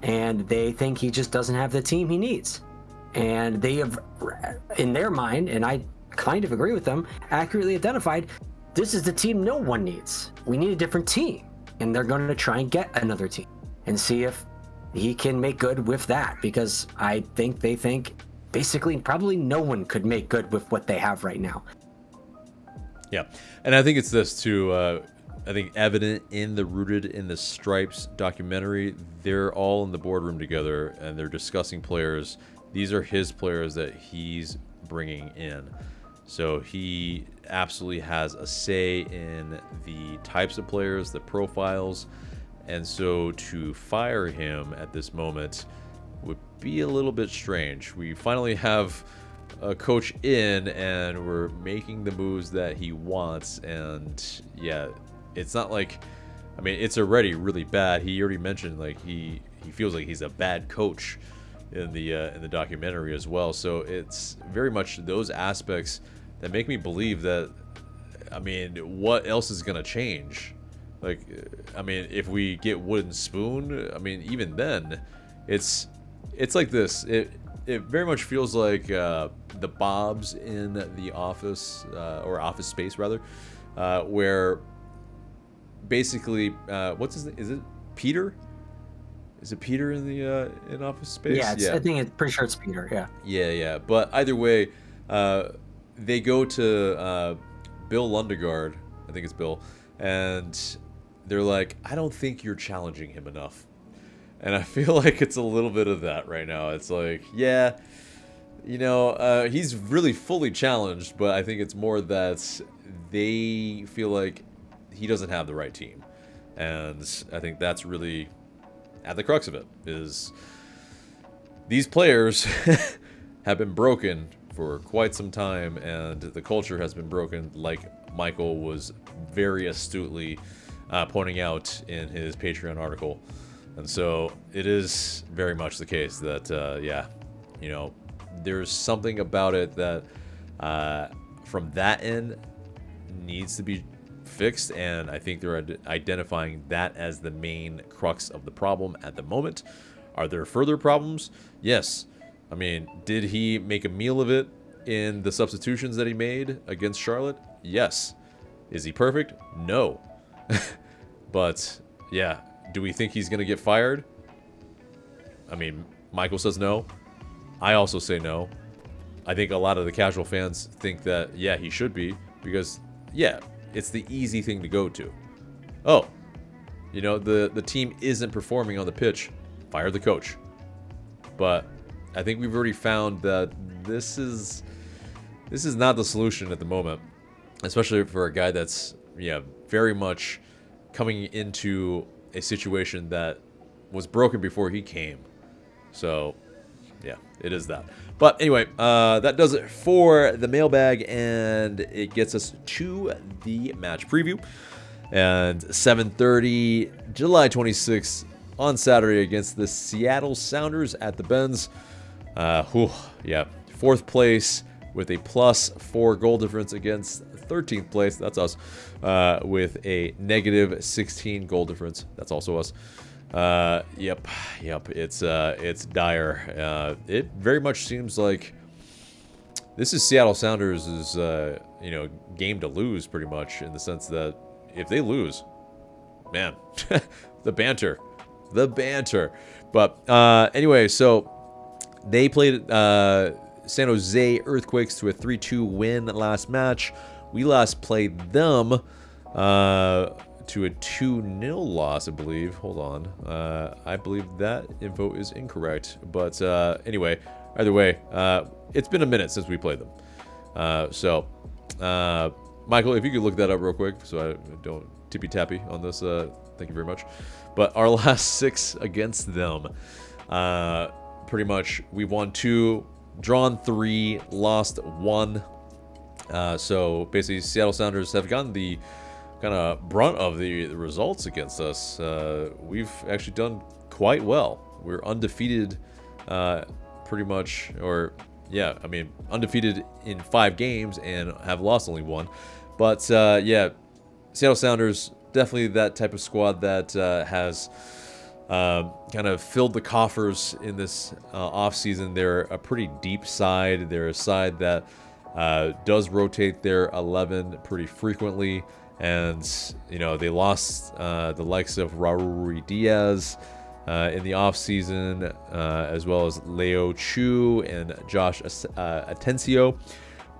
[SPEAKER 2] and they think he just doesn't have the team he needs. And they have, in their mind, and I kind of agree with them, accurately identified, this is the team no one needs. We need a different team. And they're going to try and get another team and see if he can make good with that, because I think they think basically probably no one could make good with what they have right now.
[SPEAKER 1] Yeah, and I think it's this too. I think evident in the Rooted in the Stripes documentary, they're all in the boardroom together and they're discussing players. These are his players that he's bringing in. So he absolutely has a say in the types of players, the profiles. And so to fire him at this moment would be a little bit strange. We finally have a coach in and we're making the moves that he wants. And it's not like, it's already really bad. He already mentioned like he feels like he's a bad coach in the documentary as well. So it's very much those aspects that make me believe that, what else is going to change? Like, if we get Wooden Spoon, even then, it's like this. It very much feels like the Bobs in The Office, or Office Space rather, where basically, what's his name? Is it Peter? Is it Peter in the in Office Space?
[SPEAKER 2] Yeah, I think it's pretty sure it's Peter. Yeah.
[SPEAKER 1] Yeah. But either way, they go to Bill Lundegaard. I think it's Bill, and they're like, I don't think you're challenging him enough. And I feel like it's a little bit of that right now. It's like, yeah, he's really fully challenged, but I think it's more that they feel like he doesn't have the right team. And I think that's really at the crux of it, is these players have been broken for quite some time, and the culture has been broken, like Michael was very astutely pointing out in his Patreon article. And so it is very much the case that, there's something about it that from that end needs to be fixed, and I think they're identifying that as the main crux of the problem at the moment. Are there further problems? Yes. I mean, did he make a meal of it in the substitutions that he made against Charlotte? Yes. Is he perfect? No. But, yeah, do we think he's going to get fired? I mean, Michael says no. I also say no. I think a lot of the casual fans think that, yeah, he should be, because, yeah, it's the easy thing to go to. Oh, the team isn't performing on the pitch. Fire the coach. But I think we've already found that this is not the solution at the moment, especially for a guy that's very much coming into a situation that was broken before he came. So yeah, it is that. But anyway, that does it for the mailbag, and it gets us to the match preview. And 7:30, July 26th, on Saturday against the Seattle Sounders at the Benz. Fourth place with a +4 goal difference against 13th place. That's us. With a -16 goal difference. That's also us. Yep. It's dire. It very much seems like this is Seattle Sounders' game to lose, pretty much, in the sense that if they lose, man, the banter. But anyway, so they played San Jose Earthquakes to a 3-2 win last match. We last played them to a 2-0 loss, I believe. Hold on. I believe that info is incorrect. But anyway, either way, it's been a minute since we played them. So, Michael, if you could look that up real quick so I don't tippy-tappy on this. Thank you very much. But our last 6 against them, pretty much we won 2, drawn 3, lost 1. So basically, Seattle Sounders have gotten the kind of brunt of the results against us. We've actually done quite well. We're undefeated, pretty much, undefeated in 5 games and have lost only 1. But Seattle Sounders, definitely that type of squad that has kind of filled the coffers in this offseason. They're a pretty deep side. They're a side that does rotate their 11 pretty frequently. And, they lost the likes of Raul Diaz in the offseason, as well as Leo Chu and Josh Atencio.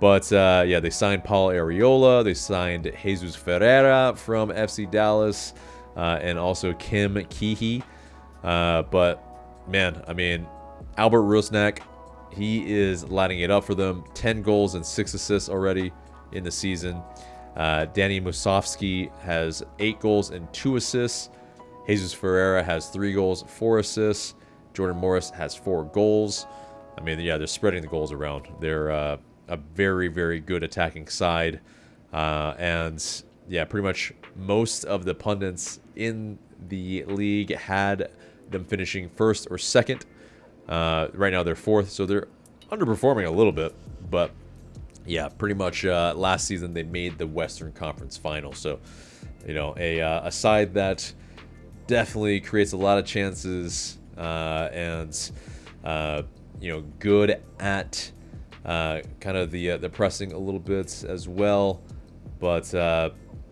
[SPEAKER 1] But, they signed Paul Arriola. They signed Jesus Ferreira from FC Dallas, and also Kim Keehee. But, man, I mean, Albert Rusnak, he is lighting it up for them. 10 goals and 6 assists already in the season. Danny Musovski has 8 goals and 2 assists. Jesus Ferreira has 3 goals, 4 assists. Jordan Morris has 4 goals. I mean, they're spreading the goals around. They're a very, very good attacking side. And, pretty much most of the pundits in the league had them finishing 1st or 2nd. Right now they're 4th, so they're underperforming a little bit. But, pretty much last season they made the Western Conference Final. So, a side that definitely creates a lot of chances and, good at kind of the pressing a little bit as well. But,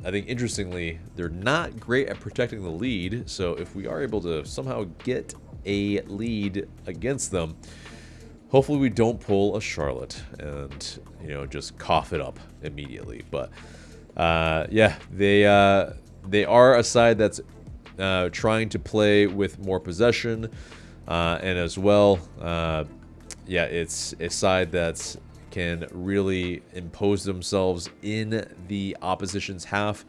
[SPEAKER 1] I think interestingly, they're not great at protecting the lead. So if we are able to somehow get a lead against them, hopefully we don't pull a Charlotte and, you know, just cough it up immediately. But yeah, they are a side that's trying to play with more possession, and as well, yeah, it's a side that can really impose themselves in the opposition's half.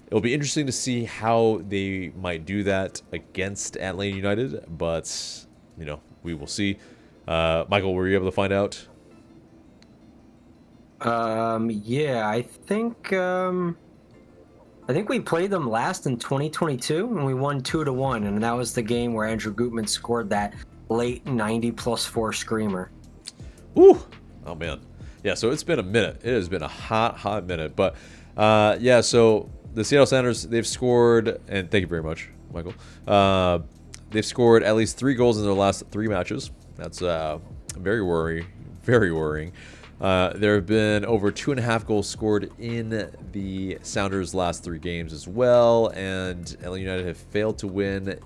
[SPEAKER 1] It'll be interesting to see how they might do that against Atlanta United, but, you know, we will see. Michael, were you able to find out?
[SPEAKER 2] Yeah, I think we played them last in 2022 and we won 2-1, and that was the game where Andrew Gutman scored that late 90+4 screamer.
[SPEAKER 1] Woo! Oh man, yeah. So it's been a minute. It has been a hot minute. But yeah. So the Seattle Sounders, they've scored, and thank you very much, Michael. They've scored at least 3 goals in their last 3 matches. That's very worrying. Very worrying. There have been over 2.5 goals scored in the Sounders' last 3 games as well, and LA United have failed to win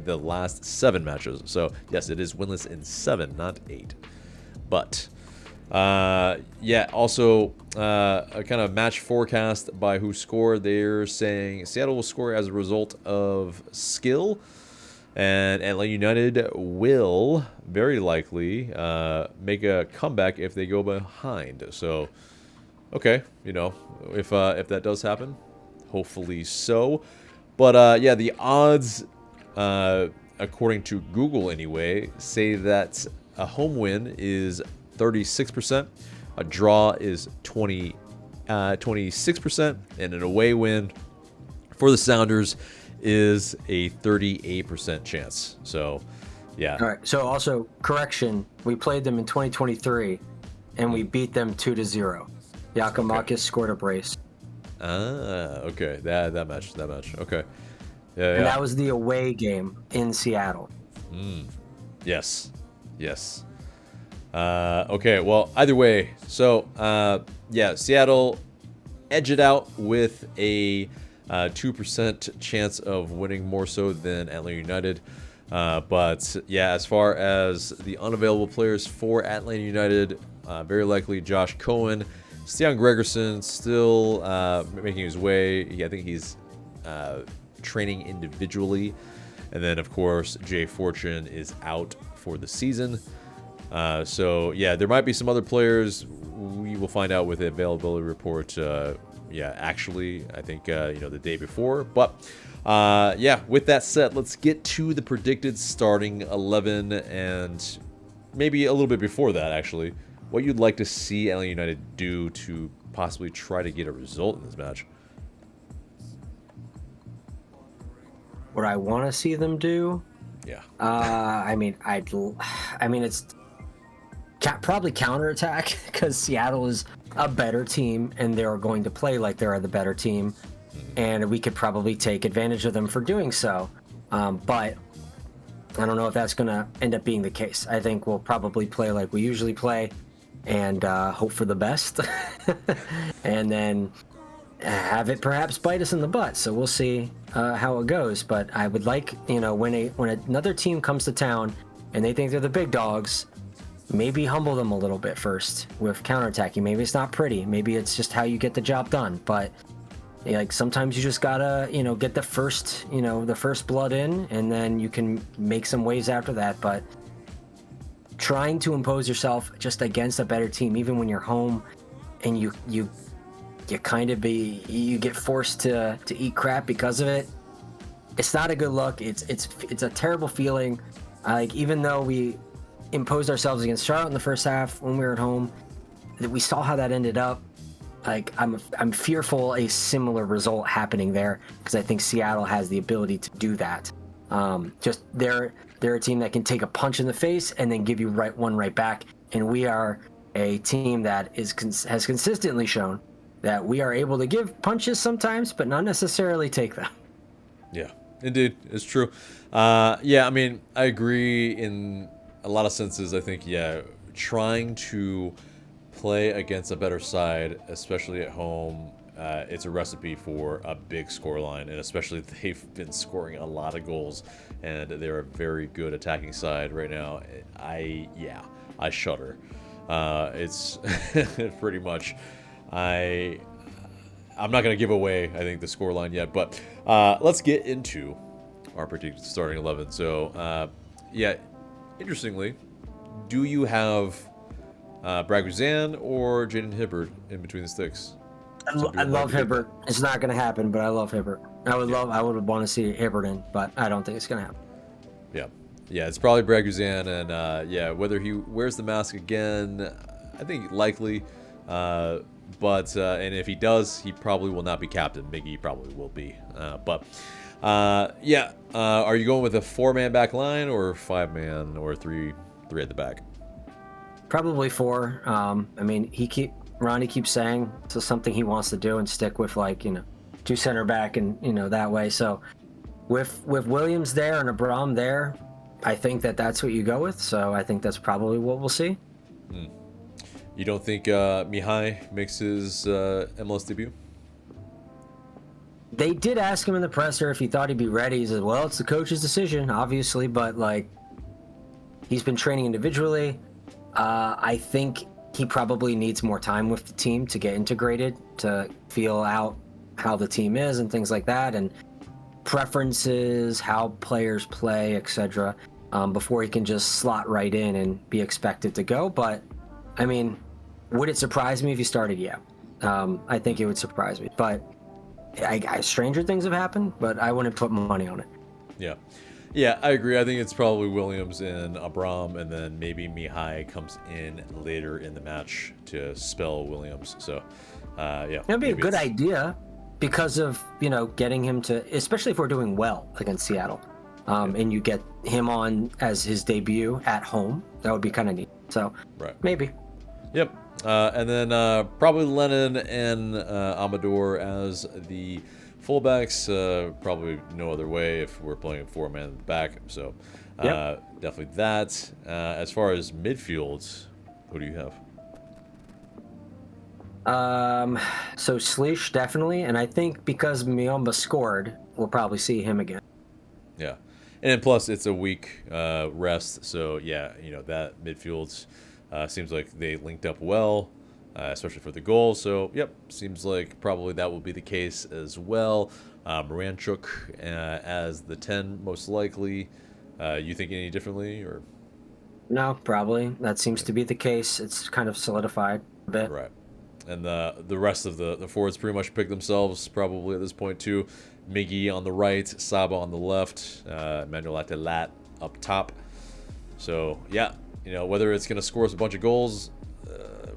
[SPEAKER 1] the last 7 matches. So yes, it is winless in 7, not 8. But yeah, also a kind of match forecast by who scored. They're saying Seattle will score as a result of skill, and Atlanta United will very likely make a comeback if they go behind. So, okay, you know, if that does happen, hopefully so. But yeah, the odds, according to Google anyway, say that a home win is 36%, a draw is 26%, and an away win for the Sounders is a 38% chance. So, yeah.
[SPEAKER 2] All right. So also, correction, we played them in 2023 and we beat them 2-0. Giacomakis scored a brace.
[SPEAKER 1] Okay. That match. Okay. Yeah.
[SPEAKER 2] And that was the away game in Seattle.
[SPEAKER 1] Yes. Okay, well, either way, so, yeah, Seattle edge it out with a 2% chance of winning, more so than Atlanta United. But, yeah, as far as the unavailable players for Atlanta United, very likely Josh Cohen. Stian Gregerson still making his way. I think he's training individually. And then, of course, Jay Fortune is out for the season. So, yeah, there might be some other players. We will find out with the availability report. Yeah, actually, I think, you know, the day before. But, yeah, with that said, let's get to the predicted starting 11 and maybe a little bit before that, actually. What you'd like to see LA United do to possibly try to get a result in this match.
[SPEAKER 2] What I want to see them do?
[SPEAKER 1] Yeah.
[SPEAKER 2] I mean, it's probably counterattack, because Seattle is a better team and they're going to play like they're the better team, and we could probably take advantage of them for doing so. But I don't know if that's going to end up being the case. I think we'll probably play like we usually play and hope for the best, and then have it perhaps bite us in the butt. So we'll see how it goes. But I would like, you know, when another team comes to town and they think they're the big dogs, maybe humble them a little bit first with counterattacking. Maybe it's not pretty. Maybe it's just how you get the job done. But like sometimes you just gotta, you know, get the first blood in, and then you can make some waves after that. But trying to impose yourself just against a better team, even when you're home, and you get forced to eat crap because of it, it's not a good look. It's a terrible feeling. Like, even though we imposed ourselves against Charlotte in the first half when we were at home, that we saw how that ended up. Like, I'm fearful a similar result happening there, because I think Seattle has the ability to do that. Just they're a team that can take a punch in the face and then give you one right back, and we are a team that has consistently shown that we are able to give punches sometimes, but not necessarily take them.
[SPEAKER 1] Yeah, indeed, it's true. Yeah, I mean, I agree in a lot of senses. I think, yeah, trying to play against a better side, especially at home, it's a recipe for a big scoreline, and especially they've been scoring a lot of goals, and they're a very good attacking side right now. I shudder. It's pretty much. I'm not going to give away, I think, the scoreline yet, but let's get into our predicted starting 11. So, interestingly, do you have Brad Guzan or Jaden Hibbert in between the sticks?
[SPEAKER 2] I love Hibbert. It's not going to happen, but I love Hibbert. I would want to see Hibbert in, but I don't think it's going to happen.
[SPEAKER 1] Yeah, it's probably Brad Guzan, and whether he wears the mask again, I think likely. But and if he does, he probably will not be captain. Miggy probably will be. Are you going with a 4-man back line or 5-man or three at the back?
[SPEAKER 2] Probably 4. Ronnie keeps saying it's something he wants to do and stick with 2 center back and that way. So with Williams there and Abram there, I think that's what you go with. So I think that's probably what we'll see.
[SPEAKER 1] You don't think Mihaj makes his MLS debut?
[SPEAKER 2] They did ask him in the presser if he thought he'd be ready. He said, well, it's the coach's decision, obviously, but he's been training individually. I think he probably needs more time with the team to get integrated, to feel out how the team is and things like that, and preferences, how players play, etc., before he can just slot right in and be expected to go. But I mean, would it surprise me if he started? Yeah. I think it would surprise me. But stranger things have happened, but I wouldn't put money on it.
[SPEAKER 1] Yeah, I agree. I think it's probably Williams and Abram, and then maybe Mihaj comes in later in the match to spell Williams. So,
[SPEAKER 2] It'd be a good idea because of, getting him to, especially if we're doing well against Seattle, and you get him on as his debut at home. That would be kind of neat. So, maybe.
[SPEAKER 1] Yep. And then probably Lennon and Amador as the fullbacks. Probably no other way if we're playing 4-man in the back. So definitely that. As far as midfield, who do you have?
[SPEAKER 2] So Klich definitely, and I think because Miomba scored, we'll probably see him again.
[SPEAKER 1] Yeah, and then plus it's a week rest, so that midfield seems like they linked up well, especially for the goal. So seems like probably that will be the case as well. Moranchuk as the 10 most likely. You think any differently or?
[SPEAKER 2] No, probably that seems to be the case. It's kind of solidified a bit.
[SPEAKER 1] Right. And the rest of the forwards pretty much pick themselves probably at this point too. Miggy on the right, Saba on the left, Emmanuel Atelat up top. So whether it's going to score us a bunch of goals,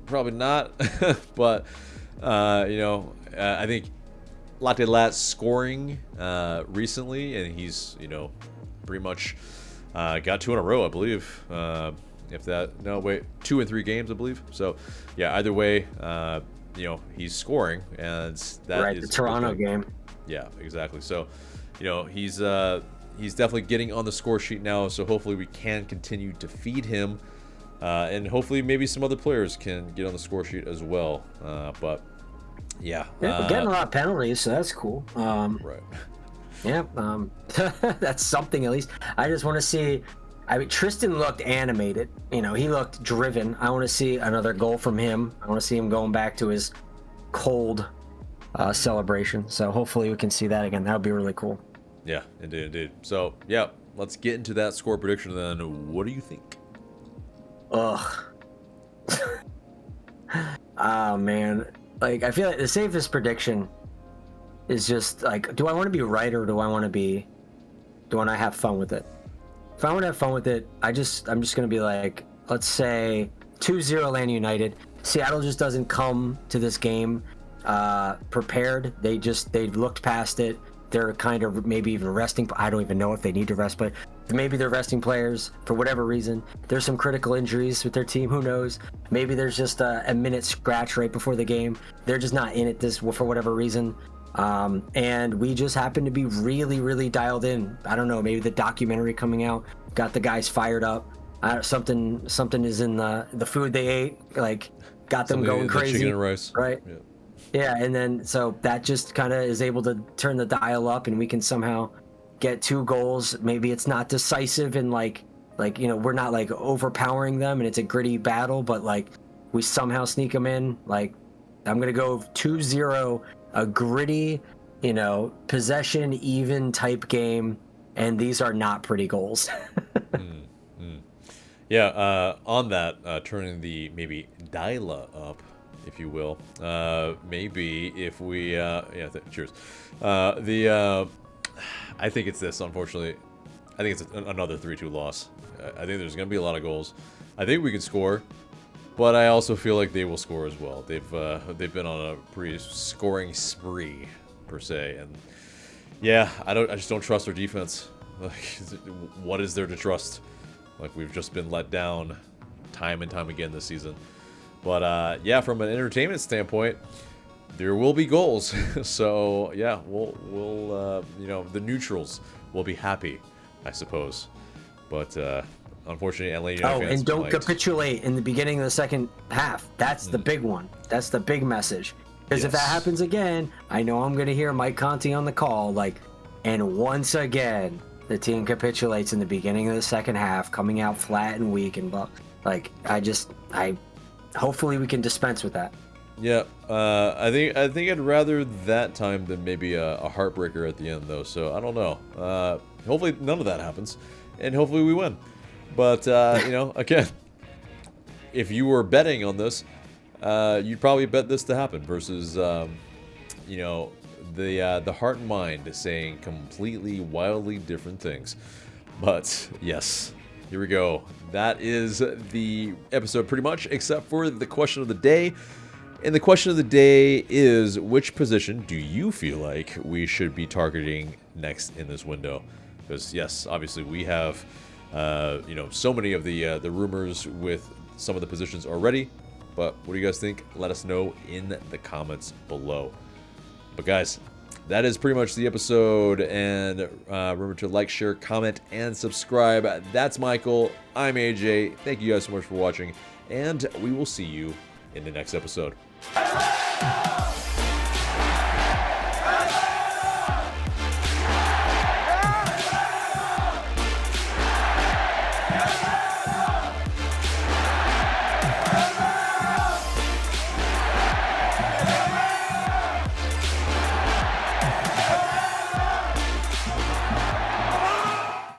[SPEAKER 1] probably not. But I think Atelat scoring recently, and he's pretty much got 2 in a row, I believe. If that, no, wait, 2 in 3 games, I believe. So, either way, he's scoring, and that is
[SPEAKER 2] the Toronto game.
[SPEAKER 1] Yeah, exactly. So, he's definitely getting on the score sheet now. So hopefully we can continue to feed him, and hopefully maybe some other players can get on the score sheet as well. We're
[SPEAKER 2] getting a lot of penalties, so that's cool.
[SPEAKER 1] Right.
[SPEAKER 2] Yeah, that's something at least. I just want to see. I mean, Tristan looked animated. He looked driven. I want to see another goal from him. I want to see him going back to his cold celebration. So hopefully we can see that again. That would be really cool.
[SPEAKER 1] Yeah, indeed. So, let's get into that score prediction then. What do you think?
[SPEAKER 2] Ugh. Oh, man. I feel like the safest prediction is just, do I want to be right or do I want to have fun with it? If I want to have fun with it, I'm just going to be let's say 2-0 Atlanta United. Seattle just doesn't come to this game prepared. They looked past it. They're kind of maybe even resting. I don't even know if they need to rest, but maybe they're resting players for whatever reason. There's some critical injuries with their team. Who knows? Maybe there's just a minute scratch right before the game. They're just not in it for whatever reason. And we just happen to be really, really dialed in. I don't know, maybe the documentary coming out got the guys fired up. Something is in the food they ate, got them going crazy.
[SPEAKER 1] Chicken and rice.
[SPEAKER 2] Right? Yeah, and then so that just kind of is able to turn the dial up, and we can somehow get 2 goals. Maybe it's not decisive and like we're not like overpowering them, and it's a gritty battle, but like we somehow sneak them in. Like I'm gonna go 2-0, a gritty, possession even type game, and these are not pretty goals.
[SPEAKER 1] Yeah, on that, turning the maybe dial up, if you will. Maybe if we, cheers. I think it's this, unfortunately. I think it's another 3-2 loss. I think there's going to be a lot of goals. I think we can score, but I also feel like they will score as well. They've been on a pretty scoring spree, per se, and yeah, I just don't trust their defense. Like, what is there to trust? Like, we've just been let down time and time again this season. But yeah, from an entertainment standpoint, there will be goals. So yeah, we'll the neutrals will be happy, I suppose. But unfortunately, Atlanta United fans
[SPEAKER 2] and don't
[SPEAKER 1] might.
[SPEAKER 2] capitulate in the beginning of the second half. That's the big one. That's the big message. Because if that happens again, I know I'm going to hear Mike Conti on the call, and once again, the team capitulates in the beginning of the second half, coming out flat and weak, and hopefully we can dispense with that.
[SPEAKER 1] Yeah, I think I'd rather that time than maybe a heartbreaker at the end, though. So I don't know. Hopefully none of that happens, and hopefully we win. But again, if you were betting on this, you'd probably bet this to happen versus the heart and mind saying completely wildly different things. But yes, here we go. That is the episode pretty much, except for the question of the day. And the question of the day is, which position do you feel like we should be targeting next in this window? Because yes, obviously we have so many of the rumors with some of the positions already. But what do you guys think? Let us know in the comments below. But guys, that is pretty much the episode. And remember to like, share, comment, and subscribe. That's Michael. I'm AJ. Thank you guys so much for watching. And we will see you in the next episode.